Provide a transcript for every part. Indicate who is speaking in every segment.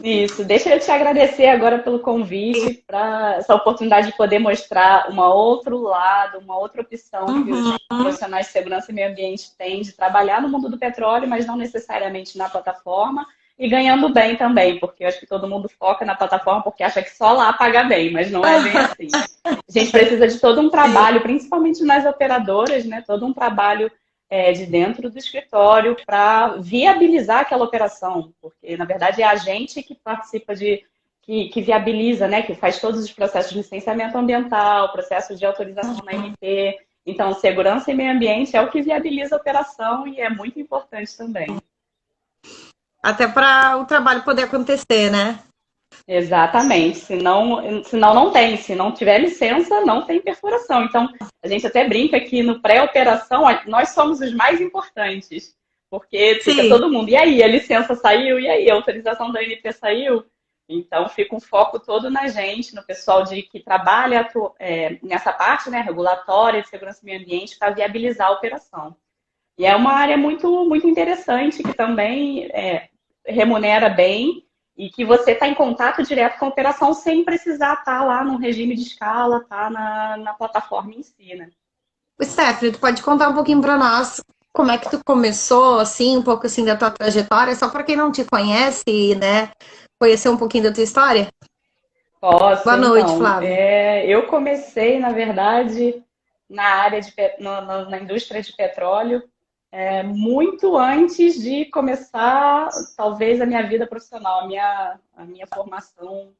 Speaker 1: Isso, deixa eu te agradecer agora pelo convite, para essa oportunidade de poder mostrar um outro lado, uma outra opção que os profissionais de segurança e meio ambiente têm de trabalhar no mundo do petróleo, mas não necessariamente na plataforma, e ganhando bem também, porque eu acho que todo mundo foca na plataforma porque acha que só lá paga bem, mas não é bem assim. A gente precisa de todo um trabalho, principalmente nas operadoras, né? Todo um trabalho de dentro do escritório para viabilizar aquela operação, porque na verdade é a gente que participa que viabiliza, né, que faz todos os processos de licenciamento ambiental, processos de autorização na MP. Então, segurança e meio ambiente é o que viabiliza a operação e é muito importante também.
Speaker 2: Até para o trabalho poder acontecer, né?
Speaker 1: Exatamente, senão não tem. Se não tiver licença, não tem perfuração. Então, a gente até brinca que no pré-operação nós somos os mais importantes, porque fica
Speaker 2: Sim.
Speaker 1: todo mundo, e aí, a licença saiu, e aí, a autorização da ANP saiu? Então, fica um foco todo na gente, no pessoal que trabalha nessa parte, né, regulatória de segurança e meio ambiente, para viabilizar a operação. E é uma área muito, muito interessante, que também remunera bem, e que você está em contato direto com a operação sem precisar estar lá no regime de escala, tá na plataforma em si, né?
Speaker 2: Stephanie, tu pode contar um pouquinho para nós como é que tu começou, assim, um pouco assim da tua trajetória, só para quem não te conhece, né, conhecer um pouquinho da tua história?
Speaker 1: Posso,
Speaker 2: Boa noite,
Speaker 1: então.
Speaker 2: Flávia.
Speaker 1: Eu comecei, na verdade, na área na indústria de petróleo, muito antes de começar, talvez, a minha vida profissional, a minha formação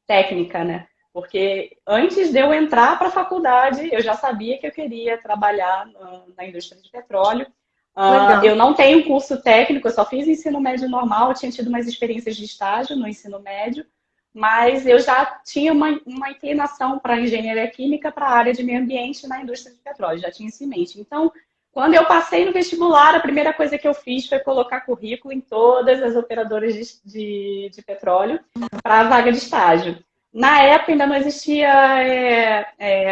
Speaker 1: técnica, né? Porque antes de eu entrar para a faculdade, eu já sabia que eu queria trabalhar na indústria de petróleo. Eu
Speaker 2: Legal.
Speaker 1: não tenho curso técnico, eu só fiz ensino médio normal, eu tinha tido umas experiências de estágio no ensino médio, mas eu já tinha uma inclinação para engenharia química para a área de meio ambiente na indústria de petróleo, já tinha isso em mente. Então, quando eu passei no vestibular, a primeira coisa que eu fiz foi colocar currículo em todas as operadoras de petróleo para a vaga de estágio. Na época ainda não existia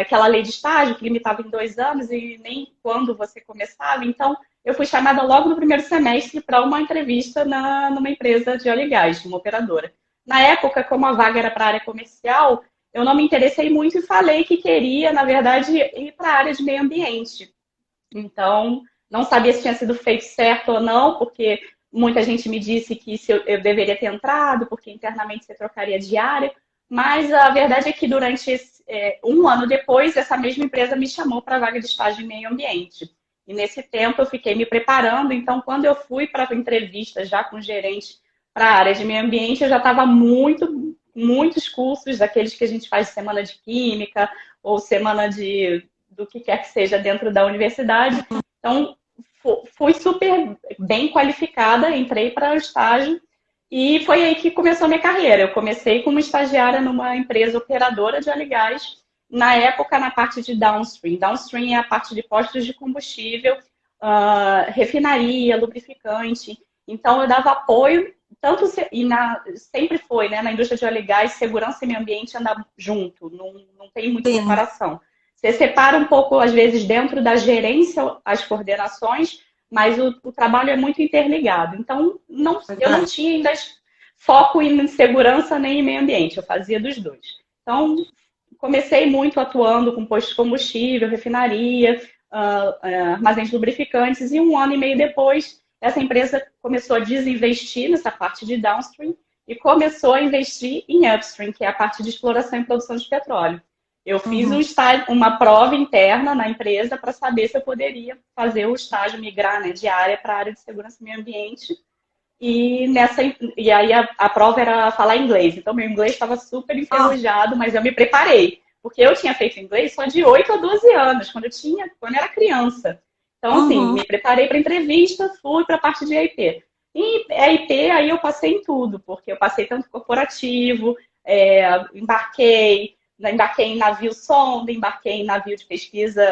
Speaker 1: aquela lei de estágio que limitava em 2 anos e nem quando você começava. Então, eu fui chamada logo no primeiro semestre para uma entrevista numa empresa de óleo e gás, uma operadora. Na época, como a vaga era para a área comercial, eu não me interessei muito e falei que queria, na verdade, ir para a área de meio ambiente. Então, não sabia se tinha sido feito certo ou não, porque muita gente me disse que eu deveria ter entrado, porque internamente você trocaria de área. Mas a verdade é que durante um ano depois, essa mesma empresa me chamou para a vaga de estágio em meio ambiente. E nesse tempo eu fiquei me preparando. Então, quando eu fui para a entrevista já com o gerente para a área de meio ambiente, eu já estava muitos cursos, daqueles que a gente faz semana de química ou semana do que quer que seja dentro da universidade. Então, fui super bem qualificada, entrei para o estágio e foi aí que começou a minha carreira. Eu comecei como estagiária numa empresa operadora de óleo e gás, na época na parte de downstream. Downstream é a parte de postos de combustível, refinaria, lubrificante. Então, eu dava apoio, tanto sempre foi, né, na indústria de óleo e gás, segurança e meio ambiente andam junto, não tem muita
Speaker 2: Sim.
Speaker 1: separação. Você separa um pouco, às vezes, dentro da gerência, as coordenações, mas o trabalho é muito interligado. Então, eu não
Speaker 2: Verdade.
Speaker 1: tinha ainda foco em segurança nem em meio ambiente, eu fazia dos dois. Então, comecei muito atuando com postos de combustível, refinaria, armazéns de lubrificantes, e um ano e meio depois, essa empresa começou a desinvestir nessa parte de downstream e começou a investir em upstream, que é a parte de exploração e produção de petróleo. Eu fiz uma prova interna na empresa para saber se eu poderia fazer o estágio, migrar, né, de área para a área de segurança e meio ambiente. E aí a prova era falar inglês. Então, meu inglês estava super
Speaker 2: Oh,
Speaker 1: enferrujado, mas eu me preparei. Porque eu tinha feito inglês só de 8 a 12 anos, quando eu era criança. Então, assim,
Speaker 2: uhum.
Speaker 1: me preparei para a entrevista, fui para a parte de IP. E a IP, aí eu passei em tudo, porque eu passei tanto corporativo, embarquei em navio sonda, embarquei em navio de pesquisa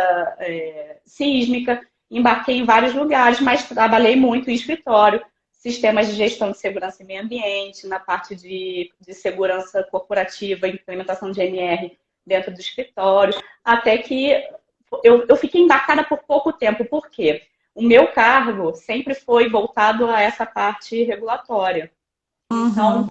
Speaker 1: sísmica, embarquei em vários lugares, mas trabalhei muito em escritório, sistemas de gestão de segurança e meio ambiente, na parte de segurança corporativa, implementação de NR dentro do escritório, até que eu fiquei embarcada por pouco tempo. Por quê? O meu cargo sempre foi voltado a essa parte regulatória. Então,
Speaker 2: Uhum.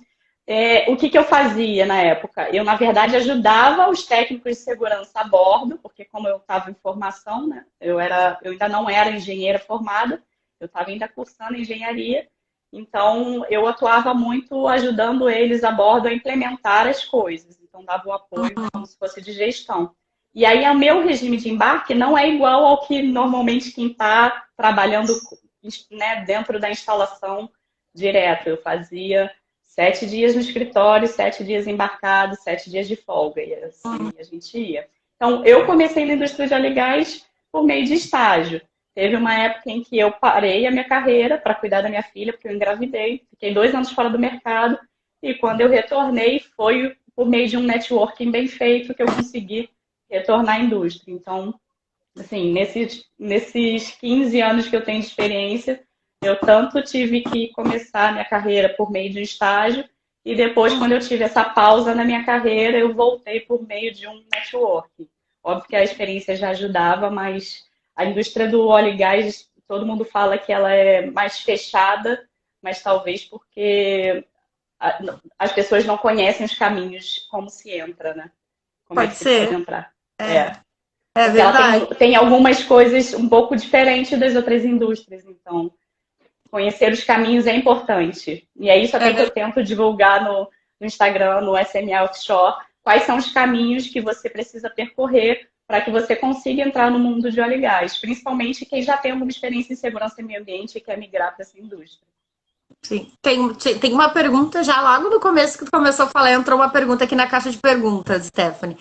Speaker 1: O que eu fazia na época? Eu, na verdade, ajudava os técnicos de segurança a bordo, porque como eu estava em formação, né? Eu ainda não era engenheira formada, eu estava ainda cursando engenharia, então eu atuava muito ajudando eles a bordo a implementar as coisas, então dava o apoio como se fosse de gestão. E aí o meu regime de embarque não é igual ao que normalmente quem está trabalhando, né, dentro da instalação direto. Eu fazia 7 dias no escritório, 7 dias embarcado, 7 dias de folga, e assim a gente ia. Então, eu comecei na indústria de óleo e gás por meio de estágio. Teve uma época em que eu parei a minha carreira para cuidar da minha filha, porque eu engravidei, fiquei 2 anos fora do mercado, e quando eu retornei, foi por meio de um networking bem feito que eu consegui retornar à indústria. Então, assim, nesses 15 anos que eu tenho de experiência, eu tanto tive que começar a minha carreira por meio de um estágio, e depois, quando eu tive essa pausa na minha carreira, eu voltei por meio de um networking. Óbvio que a experiência já ajudava, mas a indústria do óleo e gás, todo mundo fala que ela é mais fechada, mas talvez porque as pessoas não conhecem os caminhos como se entra, né? Como é
Speaker 2: Pode
Speaker 1: que se
Speaker 2: ser.
Speaker 1: pode entrar.
Speaker 2: É
Speaker 1: Porque ela
Speaker 2: verdade.
Speaker 1: tem algumas coisas um pouco diferentes das outras indústrias, então conhecer os caminhos é importante. E é isso até que eu tento divulgar no Instagram, no SMA Offshore, quais são os caminhos que você precisa percorrer para que você consiga entrar no mundo de óleo e gás, principalmente quem já tem alguma experiência em segurança e meio ambiente e quer migrar para essa indústria.
Speaker 2: Sim. Tem uma pergunta já logo no começo que tu começou a falar, entrou uma pergunta aqui na caixa de perguntas, Stephanie.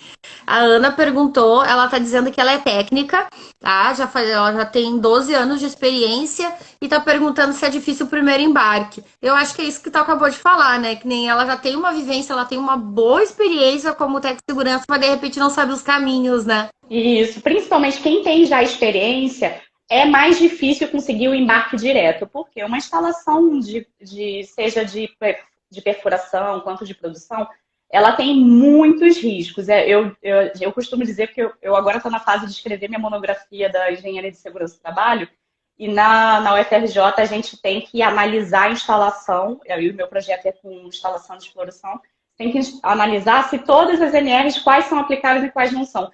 Speaker 2: A Ana perguntou, ela tá dizendo que ela é técnica, tá? Ela já tem 12 anos de experiência e tá perguntando se é difícil o primeiro embarque. Eu acho que é isso que tu acabou de falar, né? Que nem ela já tem uma vivência, ela tem uma boa experiência como técnica de segurança, mas de repente não sabe os caminhos, né?
Speaker 1: Isso, principalmente quem tem já experiência, é mais difícil conseguir o embarque direto, porque uma instalação seja de perfuração quanto de produção, ela tem muitos riscos. Eu costumo dizer que eu agora estou na fase de escrever minha monografia da Engenharia de Segurança do Trabalho, e na UFRJ a gente tem que analisar a instalação, e o meu projeto é com instalação de exploração, tem que analisar se todas as NRs, quais são aplicáveis e quais não são.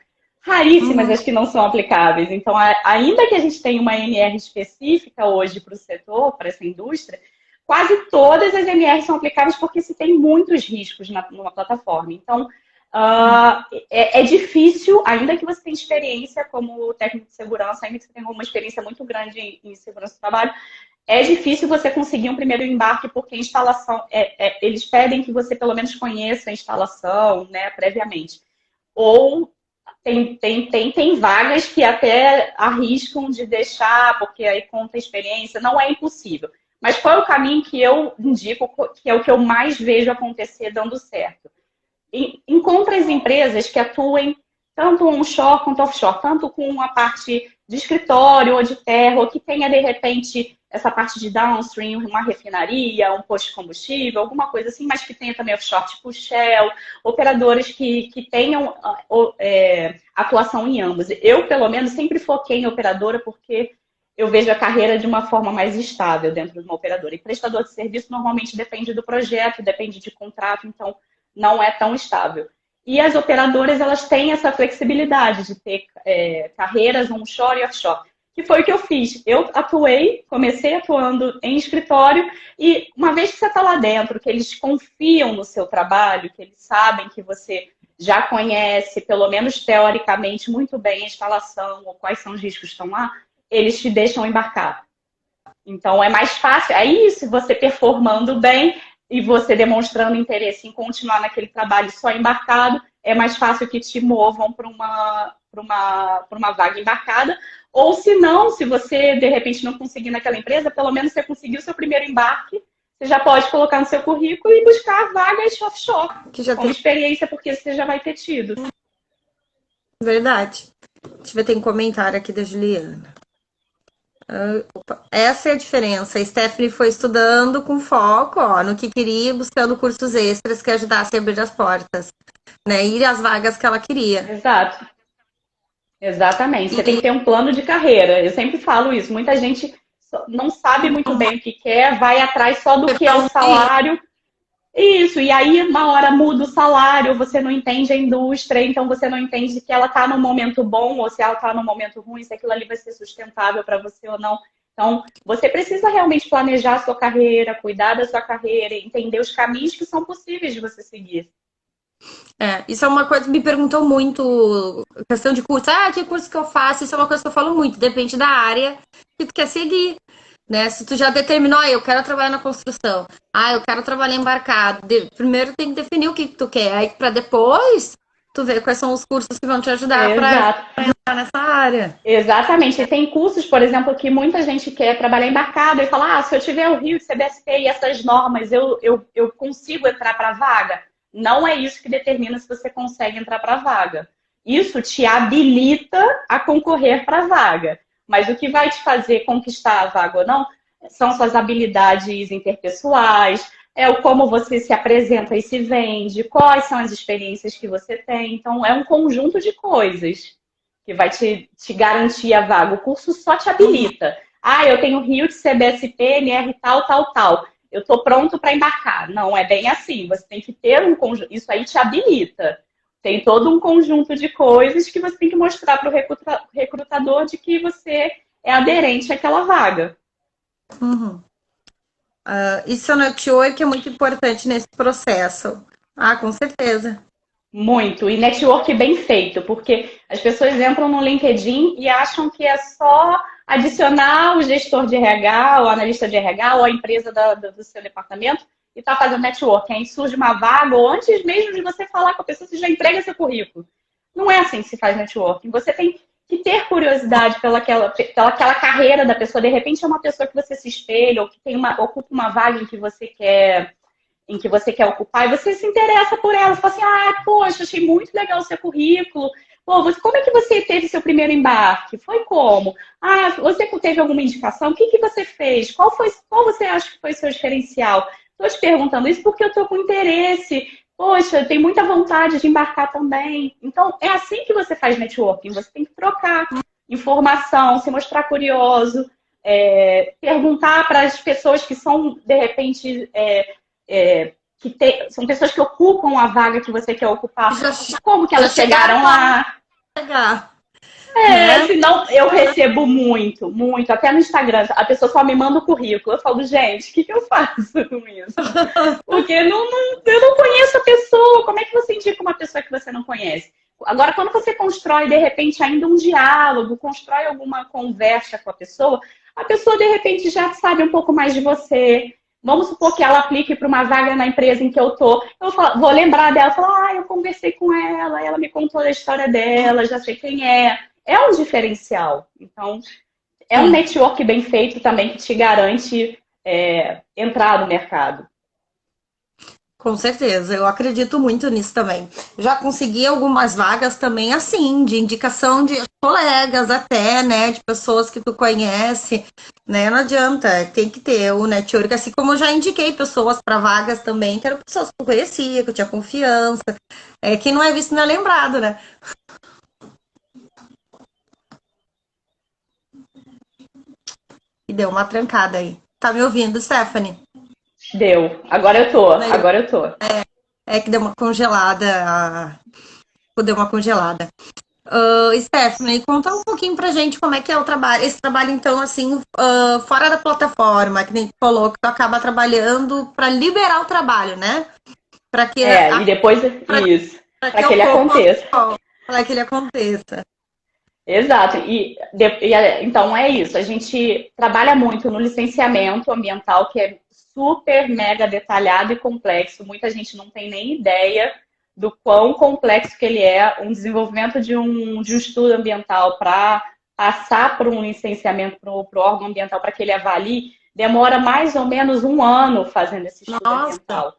Speaker 1: Raríssimas as que não são aplicáveis. Então, ainda que a gente tenha uma NR específica hoje para o setor, para essa indústria, quase todas as NRs são aplicáveis porque se tem muitos riscos numa plataforma. Então, é difícil, ainda que você tenha experiência como técnico de segurança, ainda que você tenha uma experiência muito grande em segurança do trabalho, é difícil você conseguir um primeiro embarque porque a instalação, eles pedem que você pelo menos conheça a instalação, né, previamente. Ou tem vagas que até arriscam de deixar, porque aí conta a experiência, não é impossível. Mas qual é o caminho que eu indico, que é o que eu mais vejo acontecer dando certo? Encontre as empresas que atuem tanto onshore quanto offshore, tanto com a parte de escritório ou de terra, ou que tenha, de repente, essa parte de downstream, uma refinaria, um posto de combustível, alguma coisa assim, mas que tenha também offshore, tipo Shell, operadoras que tenham atuação em ambos. Eu, pelo menos, sempre foquei em operadora porque eu vejo a carreira de uma forma mais estável dentro de uma operadora. E prestador de serviço normalmente depende do projeto, depende de contrato, então não é tão estável. E as operadoras, elas têm essa flexibilidade de ter carreiras onshore e offshore, que foi o que eu fiz. Eu comecei atuando em escritório, e uma vez que você está lá dentro, que eles confiam no seu trabalho, que eles sabem que você já conhece, pelo menos teoricamente, muito bem a instalação, ou quais são os riscos que estão lá, eles te deixam embarcar. Então, é mais fácil. Aí, se você performando bem e você demonstrando interesse em continuar naquele trabalho só embarcado, é mais fácil que te movam para uma vaga embarcada. Ou se não, se você, de repente, não conseguir naquela empresa, pelo menos você conseguiu o seu primeiro embarque, você já pode colocar no seu currículo e buscar vagas offshore, com experiência, porque você já vai ter tido.
Speaker 2: Verdade. Deixa eu ver, tem um comentário aqui da Juliana. Essa é a diferença. A Stephanie foi estudando com foco no que queria, buscando cursos extras que ajudassem a abrir as portas, né? Ir às vagas que ela queria.
Speaker 1: Exato. Exatamente. Você tem que ter um plano de carreira. Eu sempre falo isso. Muita gente não sabe muito bem o que quer, vai atrás só do que é o salário. Isso, e aí uma hora muda o salário, você não entende a indústria, então você não entende que ela está num momento bom ou se ela está num momento ruim, se aquilo ali vai ser sustentável para você ou não. Então, você precisa realmente planejar a sua carreira, cuidar da sua carreira, entender os caminhos que são possíveis de você seguir.
Speaker 2: Isso é uma coisa que me perguntou muito, questão de curso. Ah, que curso que eu faço? Isso é uma coisa que eu falo muito, depende da área que tu quer seguir, né? Se tu já determinou, eu quero trabalhar na construção, eu quero trabalhar embarcado. Primeiro tem que definir o que tu quer, aí para depois tu ver quais são os cursos que vão te ajudar para entrar nessa área.
Speaker 1: Exatamente. E tem cursos, por exemplo, que muita gente quer trabalhar embarcado e fala, se eu tiver o Rio, CBSP e essas normas, eu consigo entrar para a vaga? Não é isso que determina se você consegue entrar para a vaga. Isso te habilita a concorrer para a vaga. Mas o que vai te fazer conquistar a vaga ou não são suas habilidades interpessoais, o como você se apresenta e se vende, quais são as experiências que você tem. Então, é um conjunto de coisas que vai te garantir a vaga. O curso só te habilita. Eu tenho Rio de CBSP, NR tal, tal, tal. Eu estou pronto para embarcar. Não é bem assim. Você tem que ter um conjunto. Isso aí te habilita. Tem todo um conjunto de coisas que você tem que mostrar para o recrutador de que você é aderente àquela vaga.
Speaker 2: Uhum. Isso é network é muito importante nesse processo. Com certeza.
Speaker 1: Muito. E network bem feito, porque as pessoas entram no LinkedIn e acham que é só adicionar o gestor de RH, o analista de RH, ou a empresa do seu departamento e tá fazendo network. Aí surge uma vaga, ou antes mesmo de você falar com a pessoa, você já entrega seu currículo. Não é assim que se faz networking. Você tem que ter curiosidade pelaquela carreira da pessoa. De repente é uma pessoa que você se espelha, ou que ocupa uma vaga em que você quer ocupar, e você se interessa por ela. Você fala assim, poxa, achei muito legal o seu currículo. Como é que você teve seu primeiro embarque? Foi como? Você teve alguma indicação? O que você fez? Qual você acha que foi seu diferencial? Estou te perguntando isso porque eu estou com interesse. Poxa, eu tenho muita vontade de embarcar também. Então, é assim que você faz networking. Você tem que trocar informação, se mostrar curioso, perguntar para as pessoas que são, de repente, são pessoas que ocupam a vaga que você quer ocupar. Como que elas chegaram lá? Senão eu recebo muito, muito. Até no Instagram, a pessoa só me manda o currículo. Eu falo, gente, o que eu faço com isso? Porque eu não conheço a pessoa. Como é que você indica uma pessoa que você não conhece? Agora, quando você constrói, de repente, ainda um diálogo, constrói alguma conversa com a pessoa, de repente, já sabe um pouco mais de você. Vamos supor que ela aplique para uma vaga na empresa em que eu tô. Eu vou lembrar dela, falar, eu conversei com ela me contou a história dela, já sei quem é. É um diferencial. Então, é um network bem feito também que te garante entrar no mercado.
Speaker 2: Com certeza, eu acredito muito nisso também. Já consegui algumas vagas também, assim, de indicação de colegas até, né, de pessoas que tu conhece, né, não adianta, tem que ter o network, assim como eu já indiquei pessoas para vagas também, que eram pessoas que eu conhecia, que eu tinha confiança. Quem não é visto não é lembrado, né? E deu uma trancada aí. Tá me ouvindo, Stephanie?
Speaker 1: Deu. Agora eu tô.
Speaker 2: Que deu uma congelada. Deu uma congelada. Stephanie, conta um pouquinho pra gente como é que é o trabalho. Esse trabalho, então, assim, fora da plataforma, que nem tu falou, que tu acaba trabalhando para liberar o trabalho, né? Para que
Speaker 1: e depois isso. Para que ele aconteça.
Speaker 2: Para que ele aconteça.
Speaker 1: Exato. Então é isso. A gente trabalha muito no licenciamento ambiental, que é super mega detalhado e complexo. Muita gente não tem nem ideia do quão complexo que ele é. Um desenvolvimento de um estudo ambiental para passar por um licenciamento para o órgão ambiental para que ele avalie, demora mais ou menos 1 ano fazendo esse estudo ambiental.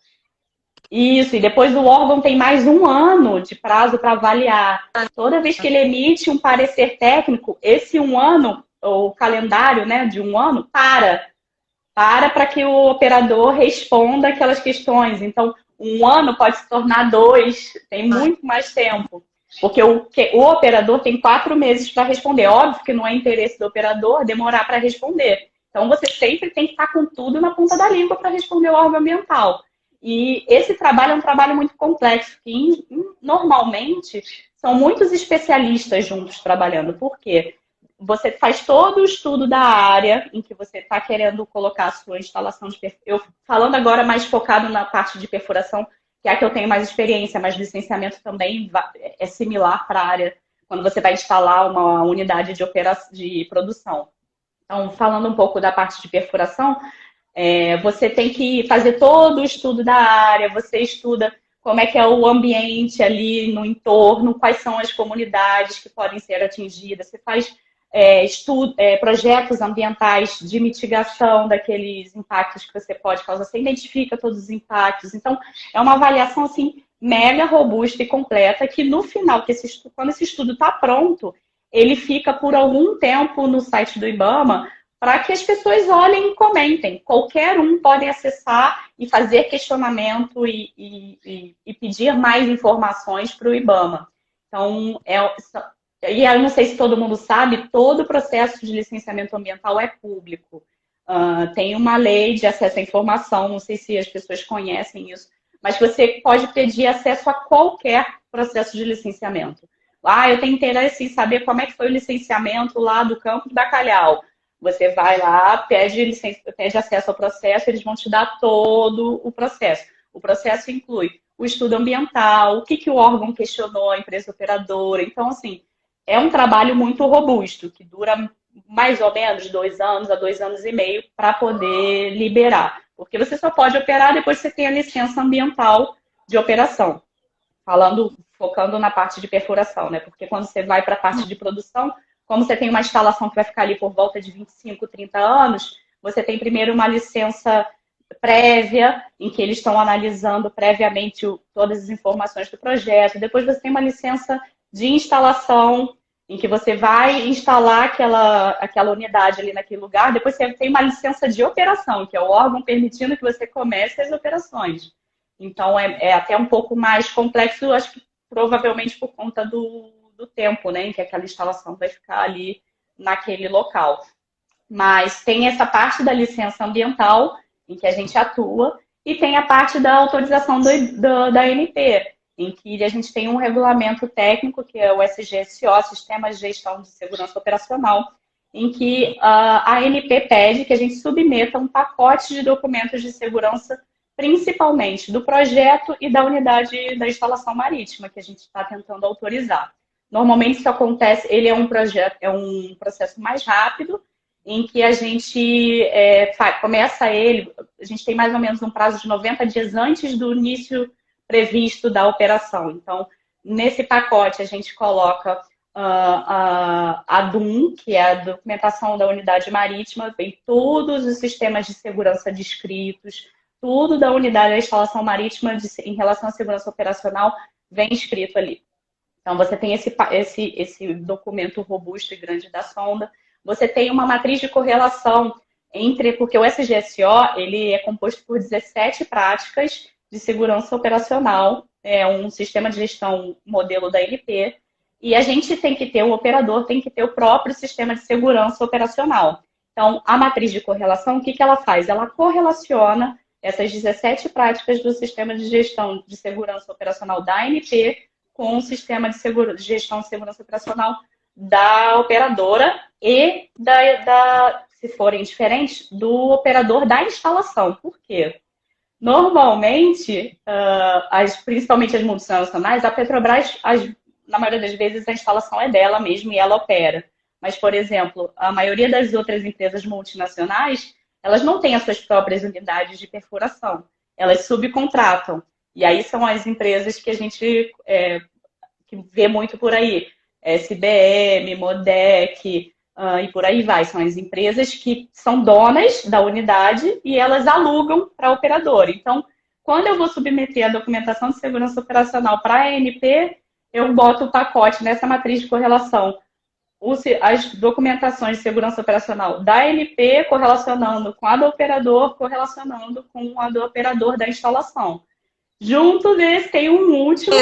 Speaker 1: Isso, e depois o órgão tem mais 1 ano de prazo para avaliar. Toda vez que ele emite um parecer técnico, esse 1 ano, o calendário, né, de 1 ano, para que o operador responda aquelas questões. Então, 1 ano pode se tornar 2, tem muito mais tempo. Porque o operador tem 4 meses para responder. Óbvio que não é interesse do operador demorar para responder. Então, você sempre tem que estar com tudo na ponta da língua para responder o órgão ambiental. E esse trabalho é um trabalho muito complexo, que normalmente são muitos especialistas juntos trabalhando. Por quê? Você faz todo o estudo da área em que você está querendo colocar a sua instalação de perfuração. Eu falando agora mais focado na parte de perfuração, que é a que eu tenho mais experiência, mas licenciamento também é similar para a área quando você vai instalar uma unidade de produção. Então, falando um pouco da parte de perfuração, você tem que fazer todo o estudo da área, você estuda como é que é o ambiente ali no entorno, quais são as comunidades que podem ser atingidas, você faz projetos ambientais de mitigação daqueles impactos que você pode causar, você identifica todos os impactos. Então, é uma avaliação assim, mega robusta e completa, que no final, quando esse estudo está pronto, ele fica por algum tempo no site do IBAMA para que as pessoas olhem e comentem. Qualquer um pode acessar e fazer questionamento e pedir mais informações para o IBAMA. Então, e eu não sei se todo mundo sabe, todo o processo de licenciamento ambiental é público. Tem uma lei de acesso à informação, não sei se as pessoas conhecem isso, mas você pode pedir acesso a qualquer processo de licenciamento. Eu tenho interesse em saber como é que foi o licenciamento lá do Campo de Bacalhau. Você vai lá, pede acesso ao processo, eles vão te dar todo o processo. O processo inclui o estudo ambiental, o que o órgão questionou, a empresa operadora. Então, assim, é um trabalho muito robusto, que dura mais ou menos 2 anos a 2 anos e meio para poder liberar. Porque você só pode operar depois que você tem a licença ambiental de operação. Focando na parte de perfuração, né? Porque quando você vai para a parte de produção, como você tem uma instalação que vai ficar ali por volta de 25, 30 anos, você tem primeiro uma licença prévia, em que eles estão analisando previamente todas as informações do projeto. Depois você tem uma licença de instalação, em que você vai instalar aquela unidade ali naquele lugar. Depois você tem uma licença de operação, que é o órgão permitindo que você comece as operações. Então, é até um pouco mais complexo, acho que provavelmente por conta do tempo, né, em que aquela instalação vai ficar ali naquele local. Mas tem essa parte da licença ambiental, em que a gente atua, e tem a parte da autorização da ANP, em que a gente tem um regulamento técnico, que é o SGSO, Sistema de Gestão de Segurança Operacional, em que a ANP pede que a gente submeta um pacote de documentos de segurança, principalmente do projeto e da unidade da instalação marítima, que a gente está tentando autorizar. Normalmente isso acontece, ele é um processo mais rápido, em que a gente começa a gente tem mais ou menos um prazo de 90 dias antes do início previsto da operação. Então, nesse pacote a gente coloca a DUM, que é a documentação da unidade marítima, vem todos os sistemas de segurança descritos, tudo da unidade da instalação marítima em relação à segurança operacional vem escrito ali. Então, você tem esse documento robusto e grande da sonda. Você tem uma matriz de correlação porque o SGSO ele é composto por 17 práticas de segurança operacional, é um sistema de gestão modelo da ANP, e a gente tem que ter, o operador tem que ter o próprio sistema de segurança operacional. Então, a matriz de correlação, o que ela faz? Ela correlaciona essas 17 práticas do sistema de gestão de segurança operacional da ANP com o sistema de gestão de segurança operacional da operadora e, se forem diferentes, do operador da instalação. Por quê? Normalmente, principalmente as multinacionais, a Petrobras, na maioria das vezes, a instalação é dela mesmo e ela opera. Mas, por exemplo, a maioria das outras empresas multinacionais, elas não têm as suas próprias unidades de perfuração. Elas subcontratam. E aí são as empresas que a gente que vê muito por aí. SBM, Modec, e por aí vai. São as empresas que são donas da unidade e elas alugam para a operadora. Então, quando eu vou submeter a documentação de segurança operacional para a ANP, eu boto o pacote nessa matriz de correlação. As documentações de segurança operacional da ANP correlacionando com a do operador, correlacionando com a do operador da instalação. Junto desse tem um último.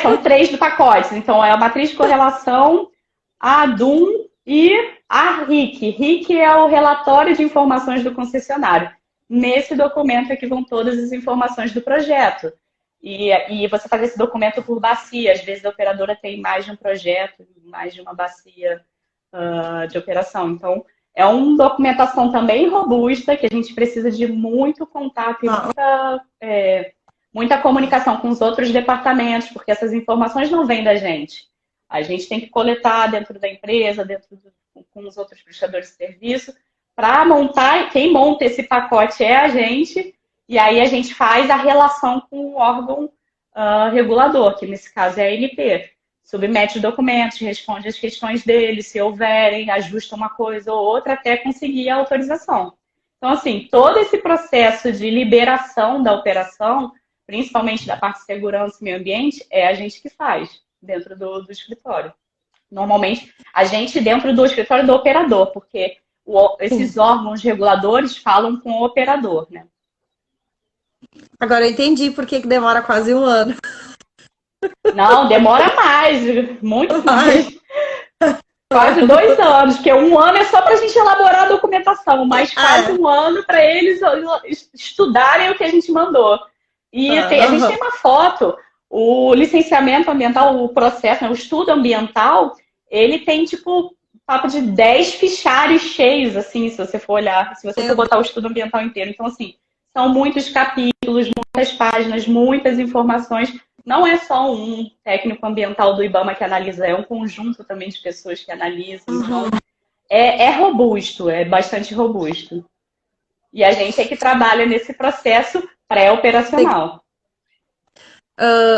Speaker 1: São 3 do pacote. Então, é a matriz de correlação, a DUM e a RIC. RIC é o relatório de informações do concessionário. nesse documento é que vão todas as informações do projeto. E você faz esse documento por bacia. Às vezes a operadora tem mais de um projeto, mais de uma bacia de operação. Então, é uma documentação também robusta, que a gente precisa de muito contato e muita comunicação com os outros departamentos, porque essas informações não vêm da gente. A gente tem que coletar dentro da empresa, com os outros prestadores de serviço, para montar. Quem monta esse pacote é a gente, e aí a gente faz a relação com o órgão regulador, que nesse caso é a ANP. Submete os documentos, responde as questões deles, se houverem, ajusta uma coisa ou outra até conseguir a autorização. Então, assim, todo esse processo de liberação da operação, principalmente da parte de segurança e meio ambiente, é a gente que faz dentro do escritório. Normalmente, a gente dentro do escritório do operador, porque esses órgãos reguladores falam com o operador, né?
Speaker 2: Agora eu entendi por que demora quase um ano.
Speaker 1: Não, demora mais, muito mais. Quase 2 anos, porque um ano é só para a gente elaborar a documentação, mas quase um ano para eles estudarem o que a gente mandou. E a gente tem uma foto, o licenciamento ambiental, o processo, né, o estudo ambiental, ele tem tipo papo de 10 fichários cheios, assim, se você for olhar, se você for botar o estudo ambiental inteiro. Então, assim, são muitos capítulos, muitas páginas, muitas informações. Não é só um técnico ambiental do IBAMA que analisa, é um conjunto também de pessoas que analisam. Então, é robusto, é bastante robusto. E a gente é que trabalha nesse processo pré-operacional.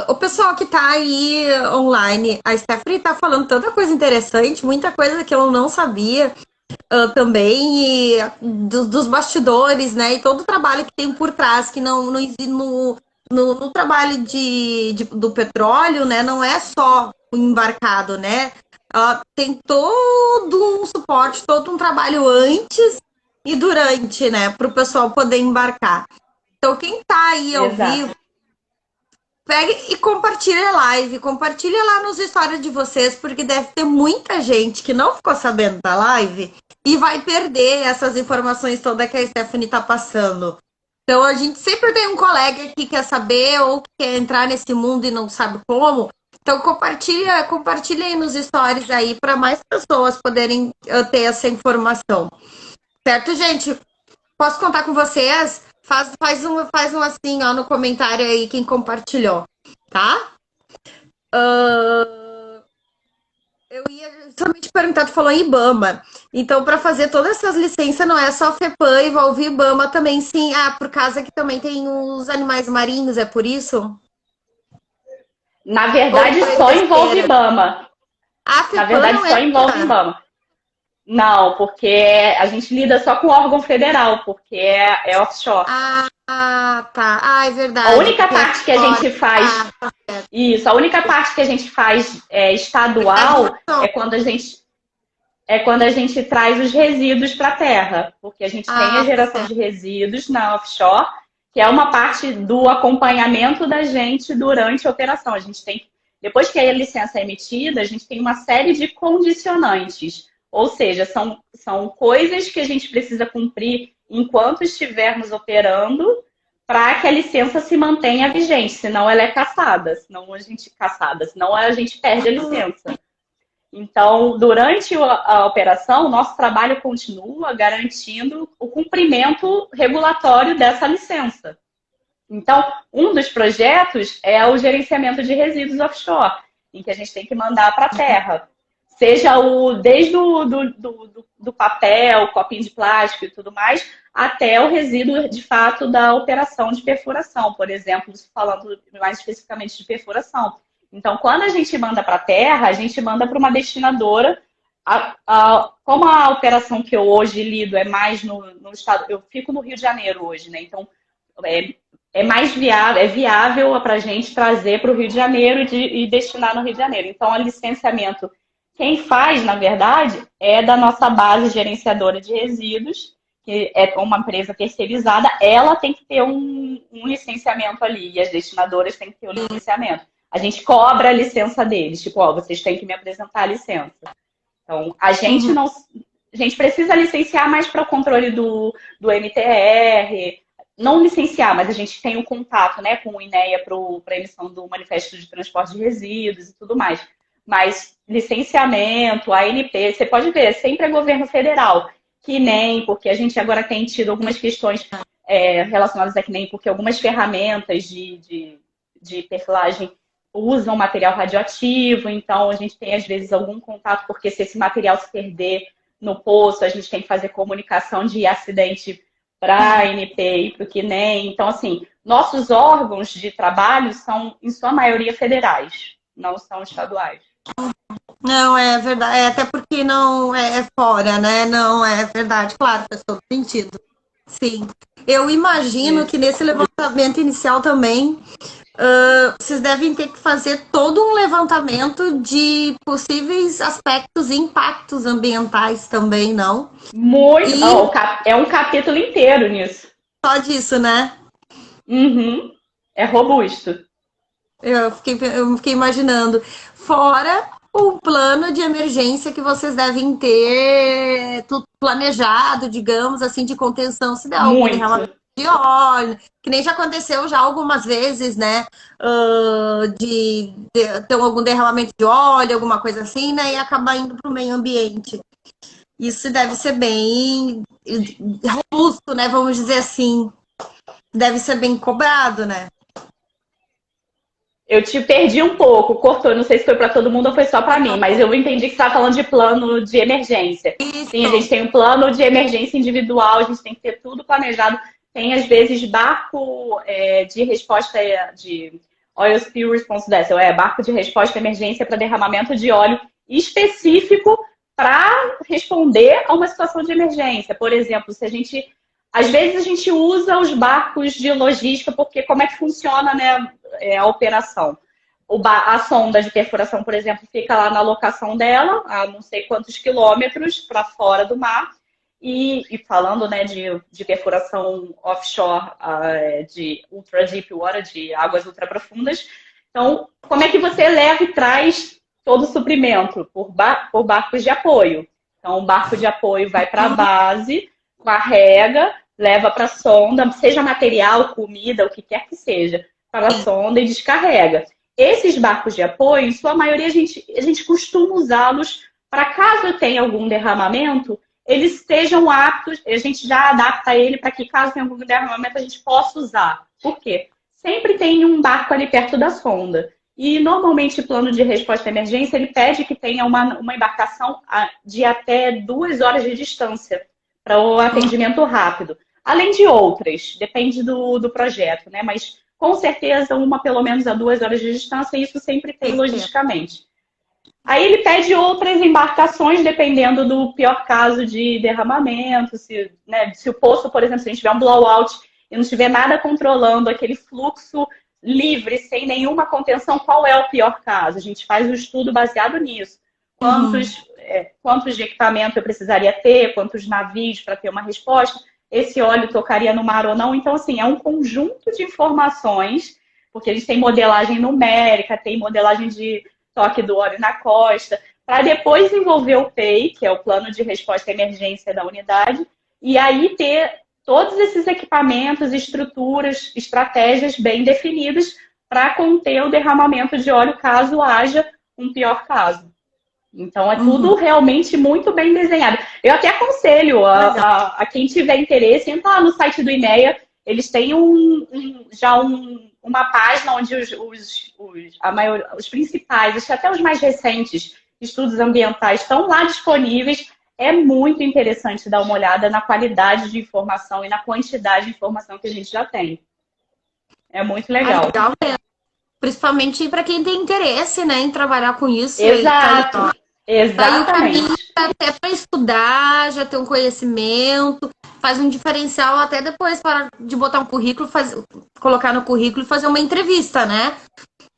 Speaker 2: O pessoal que está aí online, a Stephanie está falando tanta coisa interessante, muita coisa que eu não sabia também, e dos bastidores, né? E todo o trabalho que tem por trás, que não no trabalho do petróleo, né? Não é só o embarcado, né? Tem todo um suporte, todo um trabalho antes e durante, né? Para o pessoal poder embarcar. Então, quem está aí ao vivo, pegue e compartilhe a live, compartilhe lá nos stories de vocês, porque deve ter muita gente que não ficou sabendo da live e vai perder essas informações todas que a Stephanie está passando. Então, a gente sempre tem um colega que quer saber ou que quer entrar nesse mundo e não sabe como. Então, compartilha aí nos stories aí para mais pessoas poderem ter essa informação. Certo, gente? Posso contar com vocês? Faz um assim, ó, no comentário aí, quem compartilhou, tá? Eu ia somente perguntar, tu falou em IBAMA. Então, para fazer todas essas licenças, não é só FEPAM, envolve IBAMA também, sim. Por causa que também tem os animais marinhos, é por isso?
Speaker 1: Na verdade, só envolve IBAMA. Na verdade, só envolve IBAMA. Não, porque a gente lida só com órgão federal, porque é offshore.
Speaker 2: Tá. É verdade.
Speaker 1: A única parte que a gente faz... Isso, a única parte que a gente faz estadual é quando a gente traz os resíduos para a terra. Porque a gente tem a geração de resíduos na offshore, que é uma parte do acompanhamento da gente durante a operação. A gente tem, depois que a licença é emitida, a gente tem uma série de condicionantes. Ou seja, são coisas que a gente precisa cumprir enquanto estivermos operando para que a licença se mantenha vigente, senão ela é cassada, senão a gente perde a licença. Então, durante a operação, o nosso trabalho continua garantindo o cumprimento regulatório dessa licença. Então, um dos projetos é o gerenciamento de resíduos offshore, em que a gente tem que mandar para a terra. Seja desde do papel, copinho de plástico e tudo mais, até o resíduo, de fato, da operação de perfuração, por exemplo, falando mais especificamente de perfuração. Então, quando a gente manda para a terra, a gente manda para uma destinadora. Como a operação que eu hoje lido é mais no estado... Eu fico no Rio de Janeiro hoje, né? Então, é mais viável para a gente trazer para o Rio de Janeiro e destinar no Rio de Janeiro. Então, o licenciamento... Quem faz, na verdade, é da nossa base gerenciadora de resíduos, que é uma empresa terceirizada, ela tem que ter um licenciamento ali, e as destinadoras têm que ter o licenciamento. A gente cobra a licença deles, tipo, vocês têm que me apresentar a licença. Então, a gente a gente precisa licenciar mais para o controle do MTR, não licenciar, mas a gente tem o contato, né, com o INEA para a emissão do Manifesto de Transporte de Resíduos e tudo mais. Mas licenciamento, ANP, você pode ver, sempre é governo federal, que nem, porque a gente agora tem tido algumas questões relacionadas a que nem, porque algumas ferramentas de perfilagem usam material radioativo, então a gente tem às vezes algum contato, porque se esse material se perder no poço, a gente tem que fazer comunicação de acidente para a ANP e para o CNEM. Então, assim, nossos órgãos de trabalho são, em sua maioria, federais, não são estaduais.
Speaker 2: Não, é verdade, até porque não é fora, né? Não é verdade, claro, faz todo sentido. Sim. Eu imagino que nesse levantamento inicial também vocês devem ter que fazer todo um levantamento de possíveis aspectos e impactos ambientais também, não?
Speaker 1: Muito. É um capítulo inteiro nisso.
Speaker 2: Só disso, né?
Speaker 1: Uhum. É robusto.
Speaker 2: Eu fiquei imaginando. Fora o plano de emergência que vocês devem ter tudo planejado, digamos assim, de contenção se der algum derramamento de óleo, que nem já aconteceu já algumas vezes, né? De ter algum derramamento de óleo, alguma coisa assim, né? E acabar indo para o meio ambiente. Isso deve ser bem robusto, né? Vamos dizer assim. Deve ser bem cobrado, né?
Speaker 1: Eu te perdi um pouco, cortou. Não sei se foi para todo mundo ou foi só para mim, mas eu entendi que você estava falando de plano de emergência.
Speaker 2: Isso.
Speaker 1: Sim, a gente tem um plano de emergência individual, a gente tem que ter tudo planejado. Tem, às vezes, barco de resposta de Oil Spill Response Vessel, barco de resposta à emergência para derramamento de óleo específico para responder a uma situação de emergência. Por exemplo, se a gente... Às vezes a gente usa os barcos de logística, porque como é que funciona, né, a operação? A sonda de perfuração, por exemplo, fica lá na locação dela, a não sei quantos quilômetros para fora do mar. E falando, né, de perfuração offshore, de ultra deep water, de águas ultra profundas. Então, como é que você leva e traz todo o suprimento? Por barcos de apoio. Então, o barco de apoio vai para a base, carrega, leva para a sonda, seja material, comida, o que quer que seja, para a sonda e descarrega. Esses barcos de apoio, em sua maioria, a gente costuma usá-los para caso tenha algum derramamento, eles estejam aptos, a gente já adapta ele para que caso tenha algum derramamento a gente possa usar. Por quê? Sempre tem um barco ali perto da sonda. E normalmente o plano de resposta à emergência, ele pede que tenha uma embarcação de até 2 horas de distância para o atendimento rápido. Além de outras, depende do projeto, né? Mas com certeza uma pelo menos a 2 horas de distância, isso sempre tem logisticamente. Aí ele pede outras embarcações, dependendo do pior caso de derramamento, se o poço, por exemplo, se a gente tiver um blowout e não tiver nada controlando aquele fluxo livre, sem nenhuma contenção, qual é o pior caso? A gente faz um estudo baseado nisso. Quantos de equipamento eu precisaria ter, quantos navios para ter uma resposta, esse óleo tocaria no mar ou não. Então, assim, é um conjunto de informações, porque eles têm modelagem numérica, tem modelagem de toque do óleo na costa, para depois desenvolver o PEI, que é o Plano de Resposta à Emergência da unidade, e aí ter todos esses equipamentos, estruturas, estratégias bem definidas para conter o derramamento de óleo caso haja um pior caso. Então, é tudo realmente muito bem desenhado. Eu até aconselho a quem tiver interesse, entrar no site do INEA. Eles têm uma página onde os principais, até os mais recentes estudos ambientais estão lá disponíveis. É muito interessante dar uma olhada na qualidade de informação e na quantidade de informação que a gente já tem. É muito legal.
Speaker 2: Legal mesmo. Principalmente para quem tem interesse, né, em trabalhar com isso.
Speaker 1: Exato. Exatamente.
Speaker 2: Até para estudar, já ter um conhecimento, faz um diferencial até depois de botar um currículo, colocar no currículo e fazer uma entrevista, né?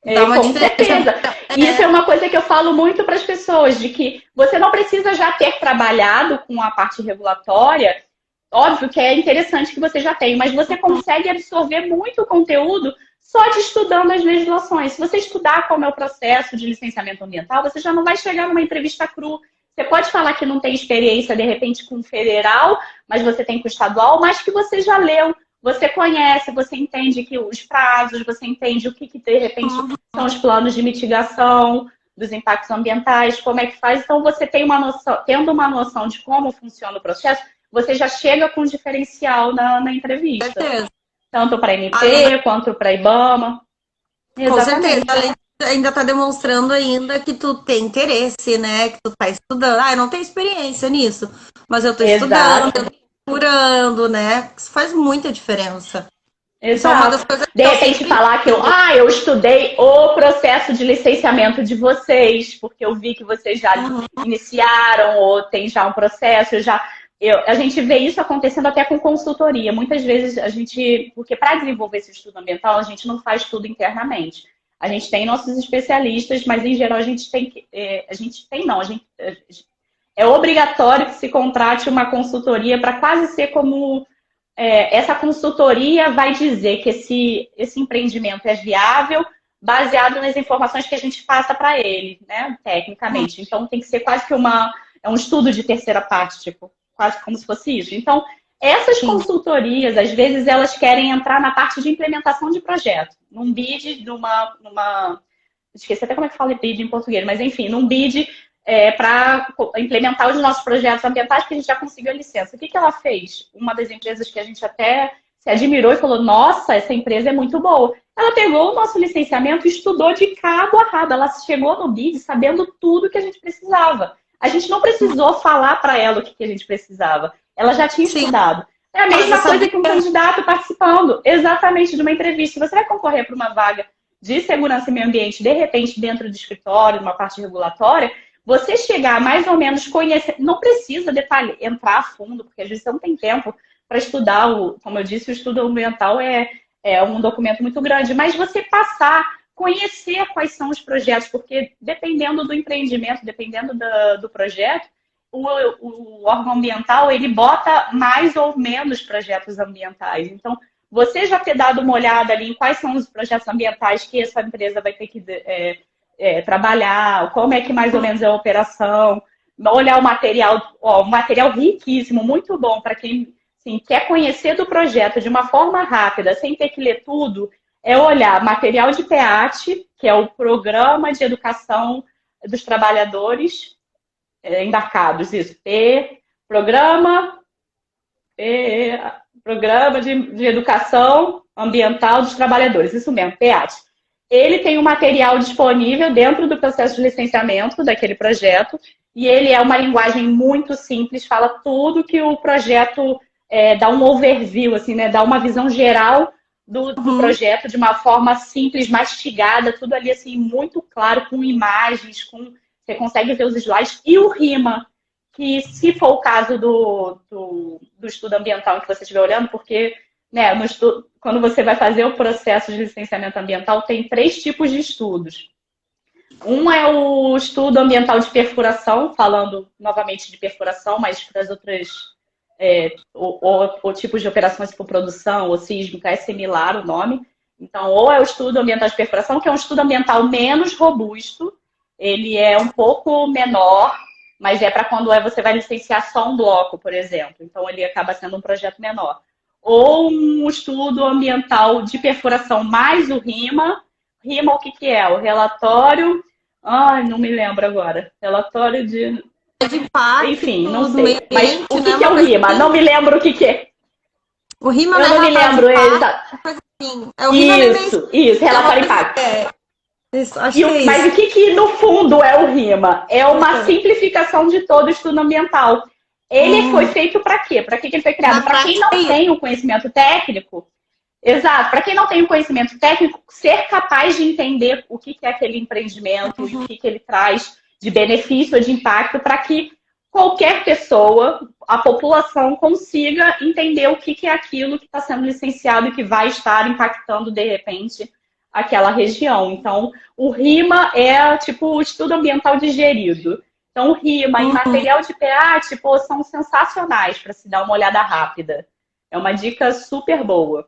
Speaker 1: Com certeza. E isso é uma coisa que eu falo muito para as pessoas, de que você não precisa já ter trabalhado com a parte regulatória. Óbvio que é interessante que você já tenha, mas você consegue absorver muito conteúdo só de estudando as legislações. Se você estudar como é o processo de licenciamento ambiental, você já não vai chegar numa entrevista cru Você pode falar que não tem experiência, de repente, com o federal, mas você tem com o estadual, mas que você já leu, você conhece, você entende que os prazos, você entende o que de repente, são os planos de mitigação dos impactos ambientais, como é que faz. Então, você tem uma noção, tendo uma noção de como funciona o processo, você já chega com um diferencial na entrevista.
Speaker 2: Certeza.
Speaker 1: Tanto para a MP, quanto para a IBAMA.
Speaker 2: Com certeza. Além ainda está demonstrando ainda que tu tem interesse, né? Que tu está estudando. Ah, eu não tenho experiência nisso, mas eu estou estudando, eu estou procurando, né? Isso faz muita diferença.
Speaker 1: Exato. De repente falar que eu estudei o processo de licenciamento de vocês, porque eu vi que vocês já iniciaram ou tem já um processo, a gente vê isso acontecendo até com consultoria. Muitas vezes porque para desenvolver esse estudo ambiental, a gente não faz tudo internamente. A gente tem nossos especialistas, mas em geral é obrigatório que se contrate uma consultoria para quase ser como essa consultoria vai dizer que esse empreendimento é viável baseado nas informações que a gente passa para ele, né, tecnicamente. Então tem que ser quase que um estudo de terceira parte, tipo, quase como se fosse isso. Então, essas consultorias, às vezes, elas querem entrar na parte de implementação de projeto. Num BID, esqueci até como é que fala BID em português, mas enfim, num BID para implementar os nossos projetos ambientais, que a gente já conseguiu a licença. O que ela fez? Uma das empresas que a gente até se admirou e falou, nossa, essa empresa é muito boa. Ela pegou o nosso licenciamento e estudou de cabo a rabo. Ela chegou no BID sabendo tudo que a gente precisava. A gente não precisou falar para ela o que a gente precisava. Ela já tinha estudado. É a mesma coisa que um candidato participando, exatamente, de uma entrevista. Você vai concorrer para uma vaga de segurança e meio ambiente, de repente, dentro do escritório, numa parte regulatória, você chegar mais ou menos conhecer, não precisa entrar a fundo, porque às vezes você não tem tempo para estudar, como eu disse, o estudo ambiental é um documento muito grande, mas você conhecer quais são os projetos, porque dependendo do empreendimento, dependendo do projeto, o órgão ambiental, ele bota mais ou menos projetos ambientais. Então, você já ter dado uma olhada ali em quais são os projetos ambientais que essa empresa vai ter que trabalhar, como é que mais ou menos é a operação, olhar o material, um material riquíssimo, muito bom para quem quer conhecer do projeto de uma forma rápida, sem ter que ler tudo, é olhar material de PEAT, que é o Programa de Educação dos Trabalhadores Embarcados, isso, Programa de Educação Ambiental dos Trabalhadores, isso mesmo, PEAT. Ele tem um material disponível dentro do processo de licenciamento daquele projeto, e ele é uma linguagem muito simples, fala tudo que o projeto dá um overview, assim, né? Dá uma visão geral do projeto de uma forma simples, mastigada, tudo ali assim, muito claro, com imagens, você consegue ver os slides, e o RIMA, que se for o caso do estudo ambiental em que você estiver olhando, porque quando você vai fazer o processo de licenciamento ambiental, tem 3 tipos de estudos. Um é o estudo ambiental de perfuração, falando novamente de perfuração, mas para as outras ou tipos de operações por produção ou sísmica, é similar o nome. Então, ou é o estudo ambiental de perfuração, que é um estudo ambiental menos robusto, ele é um pouco menor, mas é para quando você vai licenciar só um bloco, por exemplo. Então, ele acaba sendo um projeto menor. Ou um estudo ambiental de perfuração mais o RIMA. RIMA, o que é? O relatório... Ai, não me lembro agora. Relatório de impacto. Enfim, não sei. Mas o que é o RIMA? Não me lembro o que é.
Speaker 2: O RIMA
Speaker 1: eu não me lembro.
Speaker 2: É o RIMA
Speaker 1: isso, relatório de impacto. Mas o que no fundo é o RIMA? É uma simplificação de todo o estudo ambiental. Ele foi feito para quê? Para que ele foi criado? Para quem não tem o conhecimento técnico, exato, para quem não tem o conhecimento técnico, ser capaz de entender o que é aquele empreendimento e o que ele traz de benefício ou de impacto, para que qualquer pessoa, a população, consiga entender o que é aquilo que está sendo licenciado e que vai estar impactando, de repente, aquela região. Então, o RIMA é tipo o estudo ambiental digerido. Então, o RIMA e material de PEAT são sensacionais para se dar uma olhada rápida. É uma dica super boa.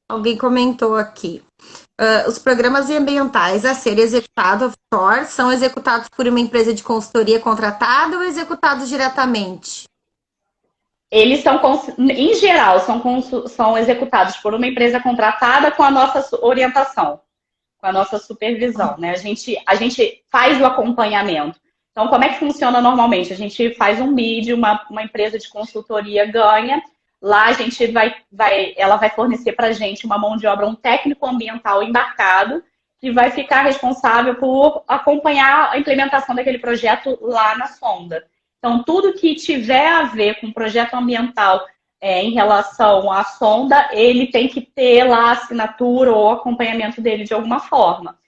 Speaker 2: Alguém comentou aqui. Os programas ambientais a serem executados offshore são executados por uma empresa de consultoria contratada ou executados diretamente?
Speaker 1: Eles são, em geral, são executados por uma empresa contratada com a nossa orientação, com a nossa supervisão, né? A gente faz o acompanhamento. Então, como é que funciona normalmente? A gente faz um bid, uma empresa de consultoria ganha. Lá a gente ela vai fornecer para a gente uma mão de obra, um técnico ambiental embarcado, que vai ficar responsável por acompanhar a implementação daquele projeto lá na sonda. Então, tudo que tiver a ver com projeto ambiental em relação à sonda, ele tem que ter lá a assinatura ou acompanhamento dele de alguma forma.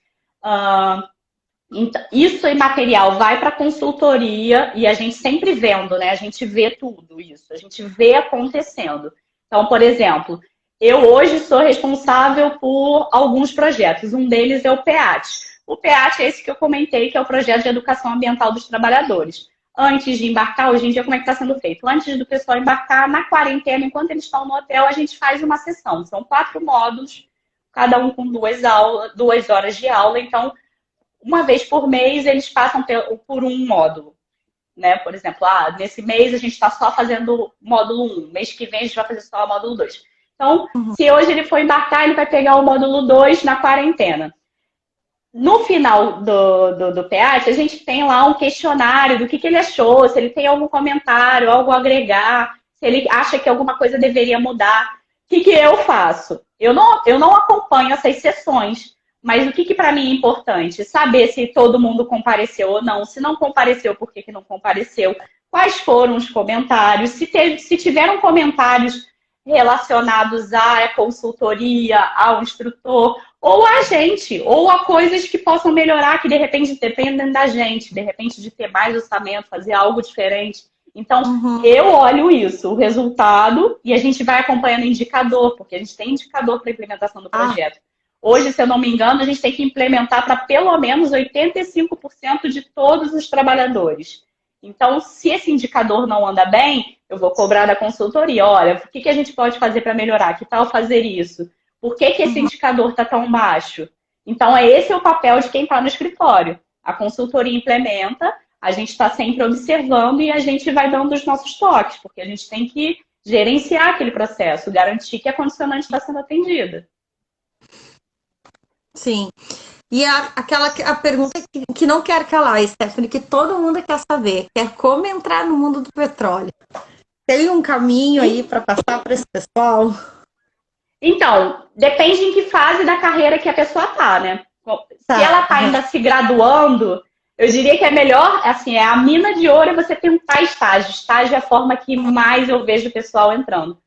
Speaker 1: Então, isso em material vai para a consultoria e a gente sempre vendo, né? A gente vê tudo isso, a gente vê acontecendo. Então, por exemplo, eu hoje sou responsável por alguns projetos. Um deles é o PEAT. O PEAT é esse que eu comentei, que é o Projeto de Educação Ambiental dos Trabalhadores. Antes de embarcar, hoje em dia, como é que está sendo feito? Antes do pessoal embarcar, na quarentena, enquanto eles estão no hotel, a gente faz uma sessão. São 4 módulos, cada um com 2 horas de aula. Então, uma vez por mês, eles passam por um módulo. Né? Por exemplo, nesse mês a gente está só fazendo módulo 1. Mês que vem a gente vai fazer só o módulo 2. Então, se hoje ele for embarcar, ele vai pegar o módulo 2 na quarentena. No final do PEAT, a gente tem lá um questionário do que ele achou, se ele tem algum comentário, algo a agregar, se ele acha que alguma coisa deveria mudar. O que eu faço? Eu não acompanho essas sessões, mas o que para mim é importante? Saber se todo mundo compareceu ou não. Se não compareceu, por que não compareceu? Quais foram os comentários? Se tiveram comentários relacionados à consultoria, ao instrutor, ou a gente, ou a coisas que possam melhorar, que de repente dependem da gente, de repente de ter mais orçamento, fazer algo diferente. Então, eu olho isso, o resultado, e a gente vai acompanhando indicador, porque a gente tem indicador para a implementação do projeto. Hoje, se eu não me engano, a gente tem que implementar para pelo menos 85% de todos os trabalhadores. Então, se esse indicador não anda bem, eu vou cobrar da consultoria. Olha, o que a gente pode fazer para melhorar? Que tal fazer isso? Por que esse indicador está tão baixo? Então, esse é o papel de quem está no escritório. A consultoria implementa, a gente está sempre observando e a gente vai dando os nossos toques, porque a gente tem que gerenciar aquele processo, garantir que a condicionante está sendo atendida.
Speaker 2: Sim. E a pergunta que não quer calar, Stephanie, que todo mundo quer saber, que é como entrar no mundo do petróleo. Tem um caminho aí para passar para esse pessoal?
Speaker 1: Então, depende em que fase da carreira que a pessoa está, né? Se ela está ainda se graduando, eu diria que é melhor, assim, é a mina de ouro é você tentar estágio. Estágio é a forma que mais eu vejo o pessoal entrando.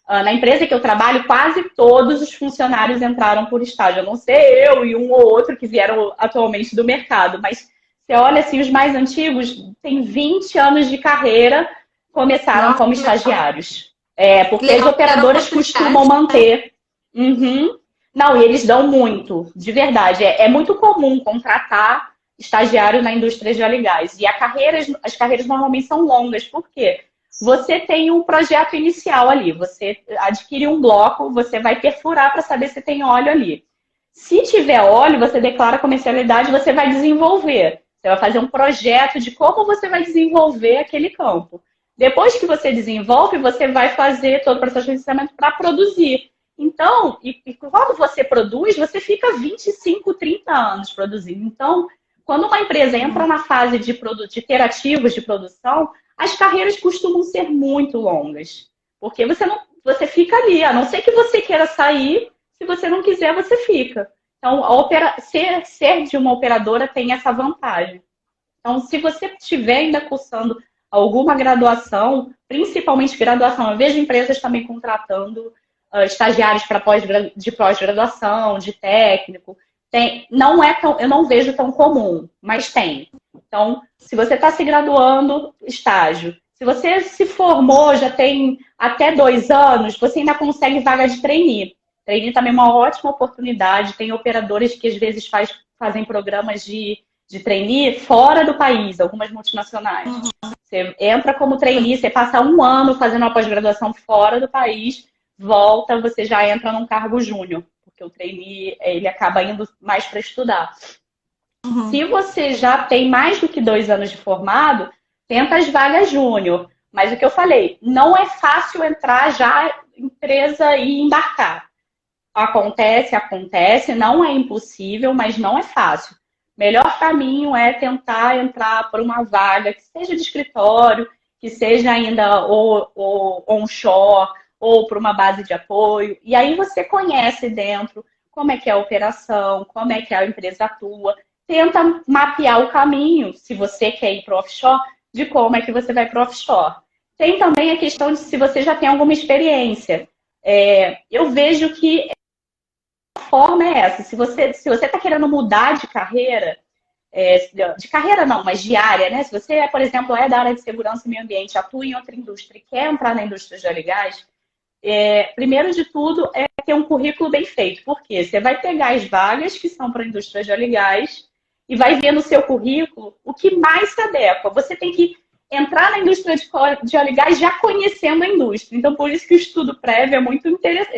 Speaker 1: Na empresa que eu trabalho, quase todos os funcionários entraram por estágio. A não ser eu e um ou outro que vieram atualmente do mercado. Mas você olha assim, os mais antigos têm 20 anos de carreira, começaram como estagiários. Porque as operadoras costumam manter. Não, e eles dão muito, de verdade. É muito comum contratar estagiário na indústria de óleo e gás. E as carreiras normalmente são longas. Por quê? Você tem um projeto inicial ali, você adquire um bloco, você vai perfurar para saber se tem óleo ali. Se tiver óleo, você declara comercialidade, você vai desenvolver. Você vai fazer um projeto de como você vai desenvolver aquele campo. Depois que você desenvolve, você vai fazer todo o processo de licenciamento para produzir. Então, e quando você produz, você fica 25, 30 anos produzindo. Então, quando uma empresa entra na fase de ter ativos de produção, as carreiras costumam ser muito longas. Porque você fica ali, a não ser que você queira sair, se você não quiser, você fica. Então, ser de uma operadora tem essa vantagem. Então, se você estiver ainda cursando alguma graduação, principalmente graduação, eu vejo empresas também contratando estagiários de pós-graduação, de técnico. Eu não vejo tão comum, mas tem. Então, se você está se graduando, estágio. Se você se formou, já tem até 2 anos, você ainda consegue vaga de trainee. Trainee também é uma ótima oportunidade. Tem operadoras que às vezes fazem programas de trainee fora do país, algumas multinacionais. Você entra como trainee, você passa 1 ano fazendo uma pós-graduação fora do país, volta, você já entra num cargo júnior. Porque porque o trainee, ele acaba indo mais para estudar. Se você já tem mais do que 2 anos de formado, tenta as vagas júnior. Mas o que eu falei, não é fácil entrar já empresa e embarcar. Acontece, não é impossível, mas não é fácil. Melhor caminho é tentar entrar por uma vaga que seja de escritório, que seja ainda ou onshore, ou por uma base de apoio. E aí você conhece dentro como é que é a operação, como é que a empresa atua. Tenta mapear o caminho, se você quer ir para o offshore, de como é que você vai para o offshore. Tem também a questão de se você já tem alguma experiência. Eu vejo que a forma é essa. Se você está querendo mudar de carreira, de carreira não, mas de área, né? Se você, por exemplo, é da área de segurança e meio ambiente, atua em outra indústria e quer entrar na indústria de óleo e gás, primeiro de tudo é ter um currículo bem feito. Por quê? Você vai pegar as vagas que são para a indústria de óleo e gás e vai ver no seu currículo o que mais se adequa. Você tem que entrar na indústria de óleo e gás já conhecendo a indústria. Então, por isso que o estudo prévio é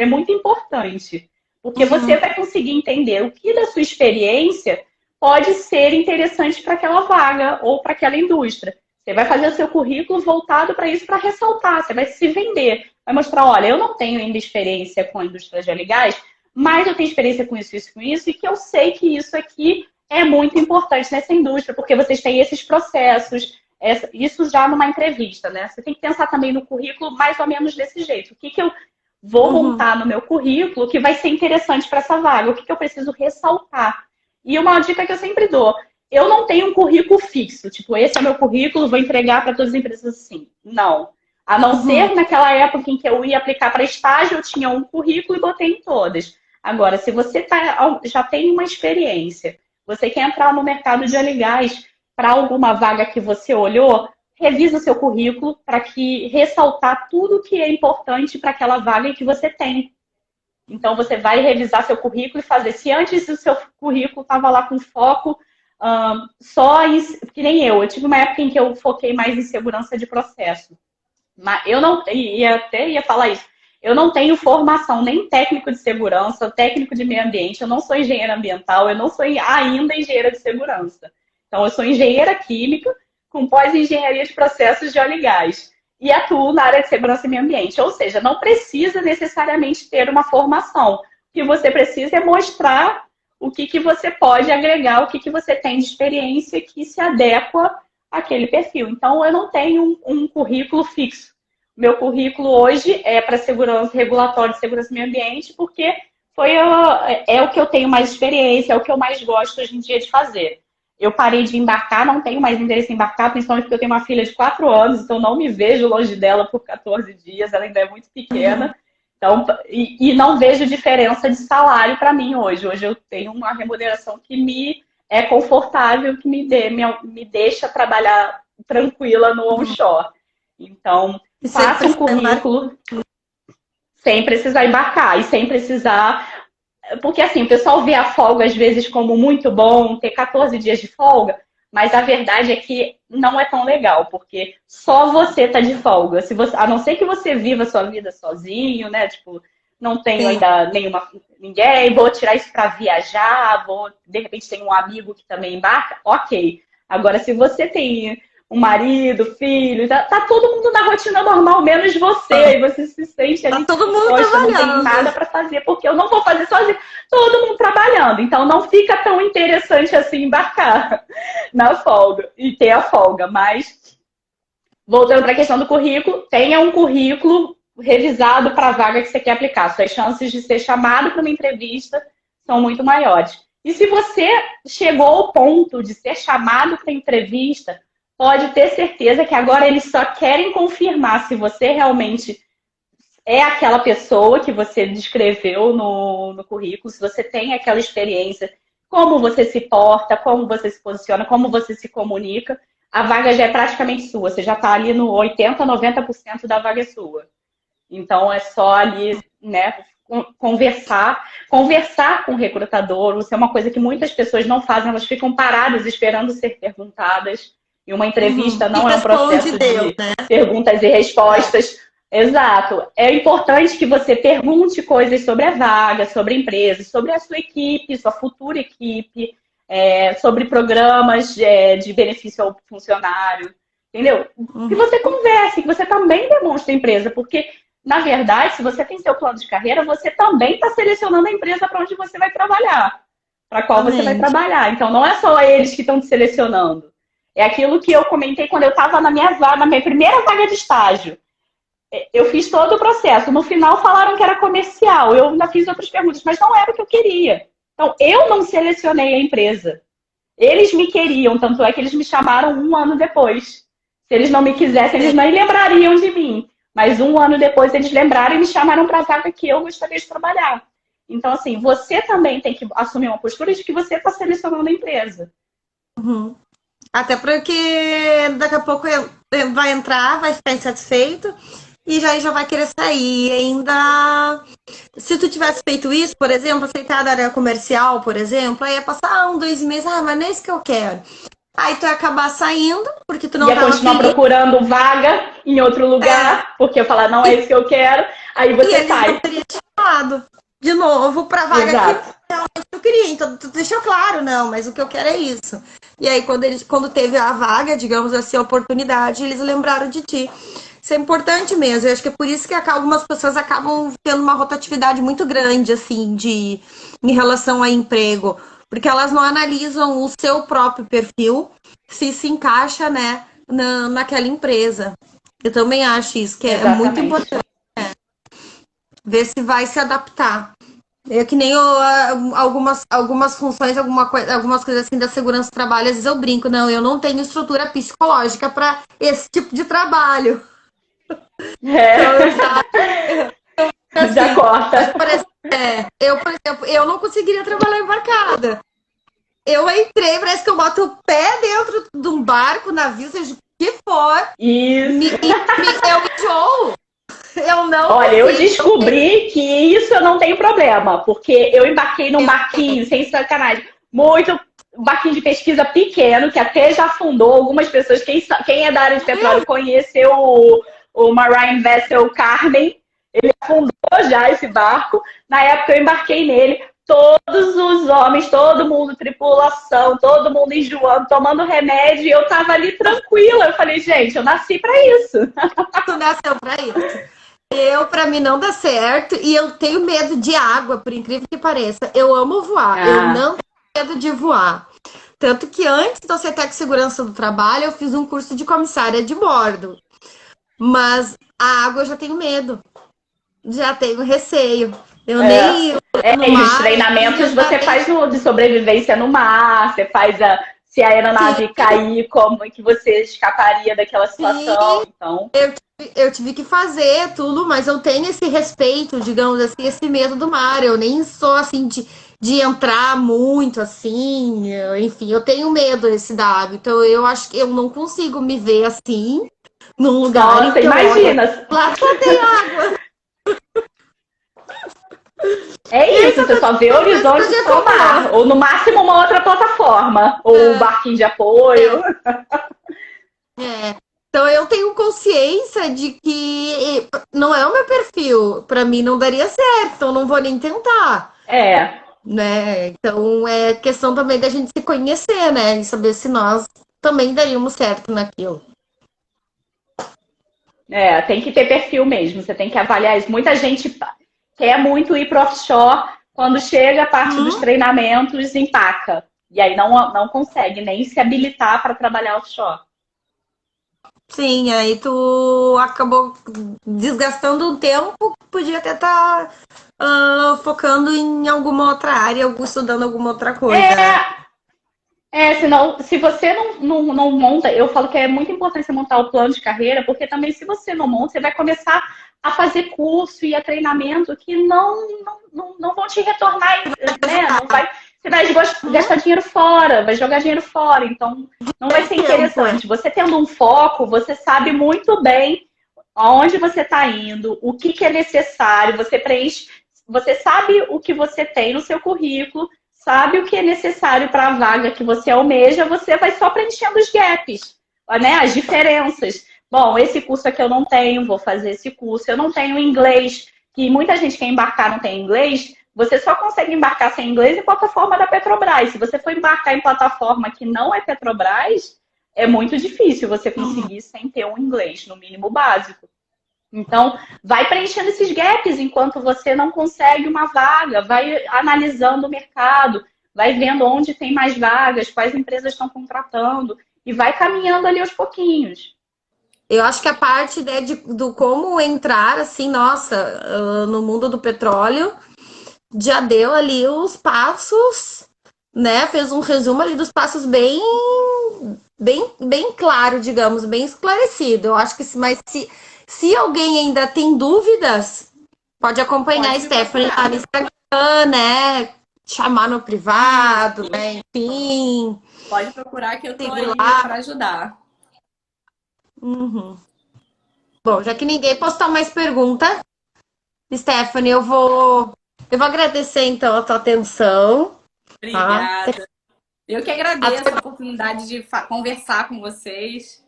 Speaker 1: muito importante. Porque você vai conseguir entender o que da sua experiência pode ser interessante para aquela vaga ou para aquela indústria. Você vai fazer o seu currículo voltado para isso, para ressaltar. Você vai se vender. Vai mostrar, olha, eu não tenho ainda experiência com a indústria de óleo e gás, mas eu tenho experiência com isso, isso, com isso, e que eu sei que isso aqui é muito importante nessa indústria, porque vocês têm esses processos, isso já numa entrevista, né? Você tem que pensar também no currículo mais ou menos desse jeito. O que eu vou montar no meu currículo que vai ser interessante para essa vaga? O que eu preciso ressaltar? E uma dica que eu sempre dou, eu não tenho um currículo fixo, tipo, esse é meu currículo, vou entregar para todas as empresas assim. Não. A não ser naquela época em que eu ia aplicar para estágio, eu tinha um currículo e botei em todas. Agora, se você já tem uma experiência, você quer entrar no mercado de óleo e gás para alguma vaga que você olhou, revisa o seu currículo para que ressaltar tudo que é importante para aquela vaga que você tem. Então, você vai revisar seu currículo e fazer. Se antes o seu currículo estava lá com foco só em... Que nem eu tive uma época em que eu foquei mais em segurança de processo. Mas eu não... até ia falar isso. Eu não tenho formação nem técnico de segurança, técnico de meio ambiente. Eu não sou engenheira ambiental, eu não sou ainda engenheira de segurança. Então, eu sou engenheira química com pós-engenharia de processos de óleo e gás. E atuo na área de segurança e meio ambiente. Ou seja, não precisa necessariamente ter uma formação. O que você precisa é mostrar o que você pode agregar, o que você tem de experiência que se adequa àquele perfil. Então, eu não tenho um currículo fixo. Meu currículo hoje é para segurança, regulatório de segurança e meio ambiente, porque é o que eu tenho mais experiência, é o que eu mais gosto hoje em dia de fazer. Eu parei de embarcar, não tenho mais interesse em embarcar, principalmente porque eu tenho uma filha de 4 anos, então não me vejo longe dela por 14 dias, ela ainda é muito pequena. Então, e não vejo diferença de salário para mim hoje. Hoje eu tenho uma remuneração que me é confortável, que me deixa trabalhar tranquila no onshore. Então, faça um currículo sem precisar embarcar e sem precisar... Porque assim, o pessoal vê a folga às vezes como muito bom, ter 14 dias de folga, mas a verdade é que não é tão legal, porque só você tá de folga. A não ser que você viva a sua vida sozinho, né? Tipo, não tenho ainda ninguém, vou tirar isso para viajar, de repente tem um amigo que também embarca, ok. Agora, se você tem um marido, filho, tá todo mundo na rotina normal, menos você, e você se sente ali,
Speaker 2: todo mundo trabalhando.
Speaker 1: Não tem nada para fazer, porque eu não vou fazer sozinho, todo mundo trabalhando, então não fica tão interessante assim embarcar na folga, e ter a folga, mas voltando para a questão do currículo, tenha um currículo revisado para a vaga que você quer aplicar, suas chances de ser chamado para uma entrevista são muito maiores. E se você chegou ao ponto de ser chamado para entrevista, pode ter certeza que agora eles só querem confirmar se você realmente é aquela pessoa que você descreveu no currículo, se você tem aquela experiência, como você se porta, como você se posiciona, como você se comunica, a vaga já é praticamente sua. Você já está ali no 80%, 90% da vaga é sua. Então, é só ali, né, conversar com o recrutador. Isso é uma coisa que muitas pessoas não fazem, elas ficam paradas esperando ser perguntadas. E uma entrevista não é um processo de perguntas e respostas. Exato. É importante que você pergunte coisas sobre a vaga, sobre a empresa, sobre a sua equipe, sua futura equipe, sobre programas de benefício ao funcionário, entendeu? Que você converse, que você também demonstre a empresa, porque, na verdade, se você tem seu plano de carreira, você também está selecionando a empresa para onde você vai trabalhar, para qual você vai trabalhar. Então, não é só eles que estão te selecionando. É aquilo que eu comentei quando eu estava na minha primeira vaga de estágio. Eu fiz todo o processo. No final falaram que era comercial. Eu ainda fiz outras perguntas, mas não era o que eu queria. Então, eu não selecionei a empresa. Eles me queriam, tanto é que eles me chamaram 1 ano depois. Se eles não me quisessem, eles nem lembrariam de mim. Mas 1 ano depois eles lembraram e me chamaram para a vaga que eu gostaria de trabalhar. Então, assim, você também tem que assumir uma postura de que você está selecionando a empresa.
Speaker 2: Uhum. Até porque daqui a pouco vai entrar, vai ficar insatisfeito e já vai querer sair. Ainda, se tu tivesse feito isso, por exemplo, aceitado a área comercial, por exemplo, aí ia passar 1, 2 meses, mas não é isso que eu quero. Aí tu ia acabar saindo, porque tu não
Speaker 1: ia continuar procurando vaga em outro lugar, porque eu falar, não é isso que eu quero, aí você sai.
Speaker 2: Não teria chamado de novo pra vaga que realmente eu queria. Então, tu deixou claro, não, mas o que eu quero é isso. E aí, quando teve a vaga, digamos assim, a oportunidade, eles lembraram de ti. Isso é importante mesmo. Eu acho que é por isso que algumas pessoas acabam tendo uma rotatividade muito grande, assim, em relação a emprego. Porque elas não analisam o seu próprio perfil, se encaixa, né, naquela empresa. Eu também acho isso, que é muito importante. Ver se vai se adaptar. É que nem algumas funções, algumas coisas assim da segurança do trabalho, às vezes eu brinco, não, eu não tenho estrutura psicológica para esse tipo de trabalho.
Speaker 1: Então, já corta.
Speaker 2: Por exemplo, eu não conseguiria trabalhar embarcada. Eu entrei, parece que eu boto o pé dentro de um barco, navio, seja o que for.
Speaker 1: Isso.
Speaker 2: Eu enjoo.
Speaker 1: Olha, eu descobri que isso eu não tenho problema, porque eu embarquei num barquinho, sem sacanagem, um barquinho de pesquisa pequeno, que até já afundou. Algumas pessoas, quem é da área de petróleo, conheceu o Marine Vessel Carmen. Ele afundou já esse barco. Na época eu embarquei nele. Todos os homens, todo mundo, tripulação, todo mundo enjoando, tomando remédio, e eu tava ali tranquila. Eu falei, gente, eu nasci pra isso.
Speaker 2: Tu nasceu pra isso. Pra mim não dá certo, e eu tenho medo de água, por incrível que pareça. Eu amo voar, eu não tenho medo de voar. Tanto que antes do CETEC Segurança do Trabalho, eu fiz um curso de comissária de bordo. Mas a água eu já tenho medo. Já tenho receio. Eu nem...
Speaker 1: E os treinamentos você faz de sobrevivência no mar, você faz se a aeronave cair, como que você escaparia daquela situação.
Speaker 2: Sim.
Speaker 1: Então...
Speaker 2: Eu tive que fazer tudo, mas eu tenho esse respeito, digamos assim, esse medo do mar. Eu nem sou assim de entrar muito assim, enfim, eu tenho medo desse da água. Então eu acho que eu não consigo me ver assim num lugar.
Speaker 1: Nossa, imagina!
Speaker 2: Lá só tem água.
Speaker 1: É isso, você só vê o horizonte do mar. Ou no máximo uma outra plataforma. Ou um barquinho de apoio.
Speaker 2: Então eu tenho consciência de que não é o meu perfil. Para mim não daria certo, então não vou nem tentar. Né? Então é questão também da gente se conhecer, né? E saber se nós também daríamos certo naquilo.
Speaker 1: Tem que ter perfil mesmo. Você tem que avaliar isso. Muita gente quer muito ir para offshore, quando chega a parte dos treinamentos, empaca. E aí não consegue nem se habilitar para trabalhar offshore.
Speaker 2: Sim, aí tu acabou desgastando um tempo que podia até estar focando em alguma outra área, ou estudando alguma outra coisa.
Speaker 1: Senão, se você não monta, eu falo que é muito importante você montar o plano de carreira, porque também se você não monta, você vai começar a fazer curso e a treinamento que não vão te retornar, né? Você vai gastar dinheiro fora, vai jogar dinheiro fora, então não vai ser interessante. Você tendo um foco, você sabe muito bem aonde você está indo, o que é necessário, você preenche, você sabe o que você tem no seu currículo, sabe o que é necessário para a vaga que você almeja, você vai só preenchendo os gaps, né? As diferenças. bom, esse curso aqui eu não tenho, vou fazer esse curso. Eu não tenho inglês, que muita gente quer embarcar não tem inglês. Você só consegue embarcar sem inglês em plataforma da Petrobras. Se você for embarcar em plataforma que não é Petrobras, é muito difícil você conseguir sem ter um inglês, no mínimo básico. Então, vai preenchendo esses gaps enquanto você não consegue uma vaga, vai analisando o mercado, vai vendo onde tem mais vagas, quais empresas estão contratando, e vai caminhando ali aos pouquinhos.
Speaker 2: Eu acho que a parte, né, do como entrar, assim, nossa, no mundo do petróleo, já deu ali os passos, né? Fez um resumo ali dos passos bem claro, digamos, bem esclarecido. Eu acho que mas se alguém ainda tem dúvidas, pode acompanhar a Stephanie lá no Instagram, né? Chamar no privado, né? Enfim.
Speaker 3: Pode procurar que eu tô aí para ajudar.
Speaker 2: Uhum. Bom, já que ninguém postou mais pergunta, Stephanie, eu vou agradecer então a tua atenção.
Speaker 3: Obrigada. Tá? Eu que agradeço a oportunidade de conversar com vocês.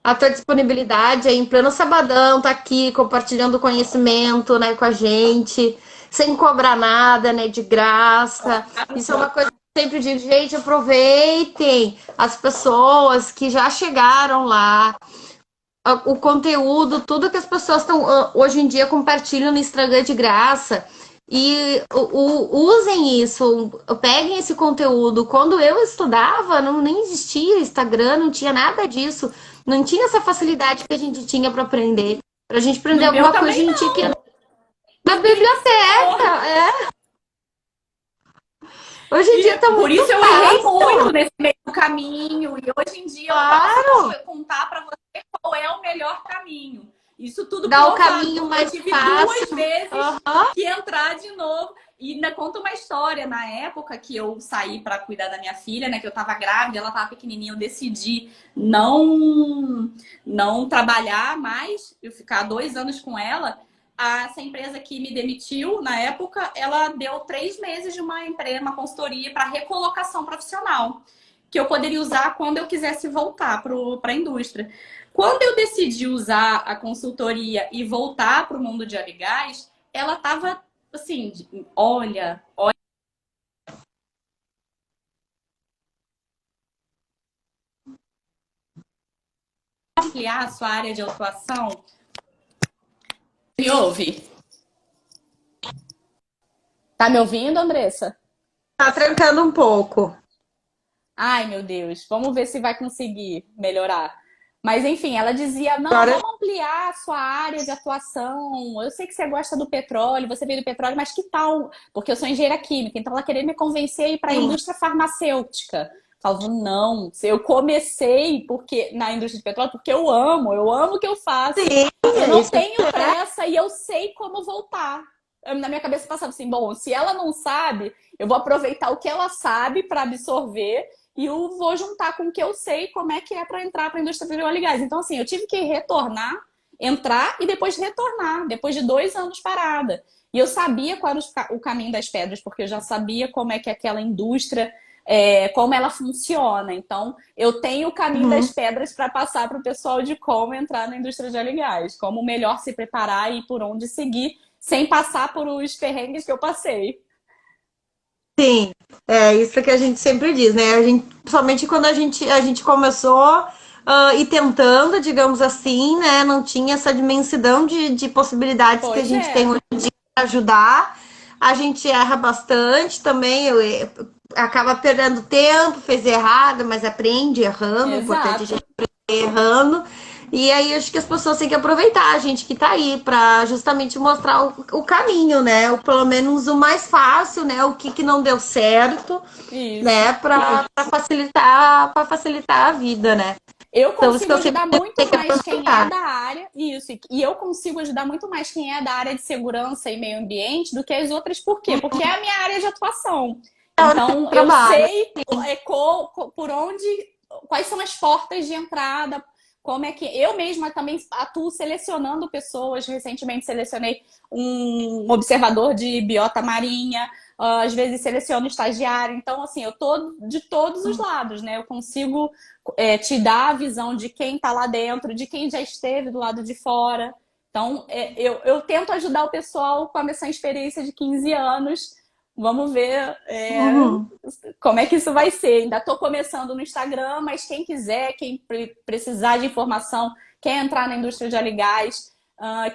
Speaker 2: A tua disponibilidade aí em pleno sabadão, tá aqui compartilhando conhecimento, né, com a gente, sem cobrar nada, né, de graça. Isso é uma coisa que eu sempre digo, gente, aproveitem as pessoas que já chegaram lá. O conteúdo, tudo que as pessoas estão hoje em dia compartilham no Instagram de graça. E usem isso, peguem esse conteúdo. Quando eu estudava, nem existia Instagram, não tinha nada disso. Não tinha essa facilidade que a gente tinha para aprender. Para a gente aprender alguma coisa, a gente tinha que ir na biblioteca. Hoje em dia tá muito
Speaker 3: Por isso eu
Speaker 2: fácil.
Speaker 3: errei muito nesse meio do caminho. E hoje em dia eu posso contar para você qual é o melhor caminho. Isso tudo
Speaker 2: dá o caminho mais
Speaker 3: tive
Speaker 2: fácil.
Speaker 3: 2 vezes que entrar de novo. E ainda conta uma história. Na época que eu saí para cuidar da minha filha, né? Que eu tava grávida, ela tava pequenininha, eu decidi não trabalhar mais, eu ficar 2 anos com ela. Essa empresa que me demitiu na época, ela deu 3 meses de uma consultoria para recolocação profissional, que eu poderia usar quando eu quisesse voltar para a indústria. Quando eu decidi usar a consultoria e voltar para o mundo de óleo e gás, ela estava assim, olha. Ampliar a sua área de atuação. Me ouve? Tá me ouvindo, Andressa?
Speaker 2: Tá trancando um pouco.
Speaker 3: Ai, meu Deus. Vamos ver se vai conseguir melhorar. Mas, enfim, ela dizia, não, vamos ampliar a sua área de atuação. Eu sei que você gosta do petróleo, você veio do petróleo, mas que tal? Porque eu sou engenheira química, então ela queria me convencer a ir para a indústria farmacêutica. Falava, não, eu comecei na indústria de petróleo porque eu amo o que eu faço.
Speaker 2: Sim,
Speaker 3: eu não tenho pressa e eu sei como voltar. Na minha cabeça passava assim, bom, se ela não sabe, eu vou aproveitar o que ela sabe para absorver e eu vou juntar com o que eu sei como é que é para entrar para a indústria de óleo e gás. Então, assim, eu tive que entrar e depois retornar, depois de 2 anos parada. E eu sabia qual era o caminho das pedras, porque eu já sabia como é que aquela indústria, como ela funciona. Então, eu tenho o caminho das pedras para passar para o pessoal de como entrar na indústria de óleo e gás, como melhor se preparar e por onde seguir, sem passar por os perrengues que eu passei.
Speaker 2: Sim, é isso que a gente sempre diz, né? Principalmente quando a gente começou e tentando, digamos assim, né? Não tinha essa dimensão de possibilidades que a gente tem hoje em dia para ajudar. A gente erra bastante também, acaba perdendo tempo, fez errado, mas aprende errando. O importante é a gente aprender errando. E aí acho que as pessoas têm que aproveitar a gente que tá aí para justamente mostrar o caminho, né? Ou pelo menos o mais fácil, né? O que não deu certo, né? Para facilitar a vida, né?
Speaker 3: Eu consigo ajudar muito mais quem é da área, isso, e eu consigo ajudar muito mais quem é da área de segurança e meio ambiente do que as outras, por quê? Porque é a minha área de atuação. Então, eu sei por onde, quais são as portas de entrada, como é que eu mesma também atuo selecionando pessoas. Recentemente selecionei um observador de biota marinha, às vezes seleciono estagiário. Então, assim, eu tô de todos os lados, né? Eu consigo te dar a visão de quem tá lá dentro, de quem já esteve do lado de fora. Então, eu tento ajudar o pessoal com essa experiência de 15 anos. Vamos ver como é que isso vai ser. Ainda estou começando no Instagram, mas quem quiser, quem precisar de informação, quer entrar na indústria de óleo e gás,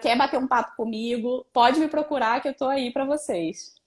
Speaker 3: quer bater um papo comigo, pode me procurar que eu estou aí para vocês.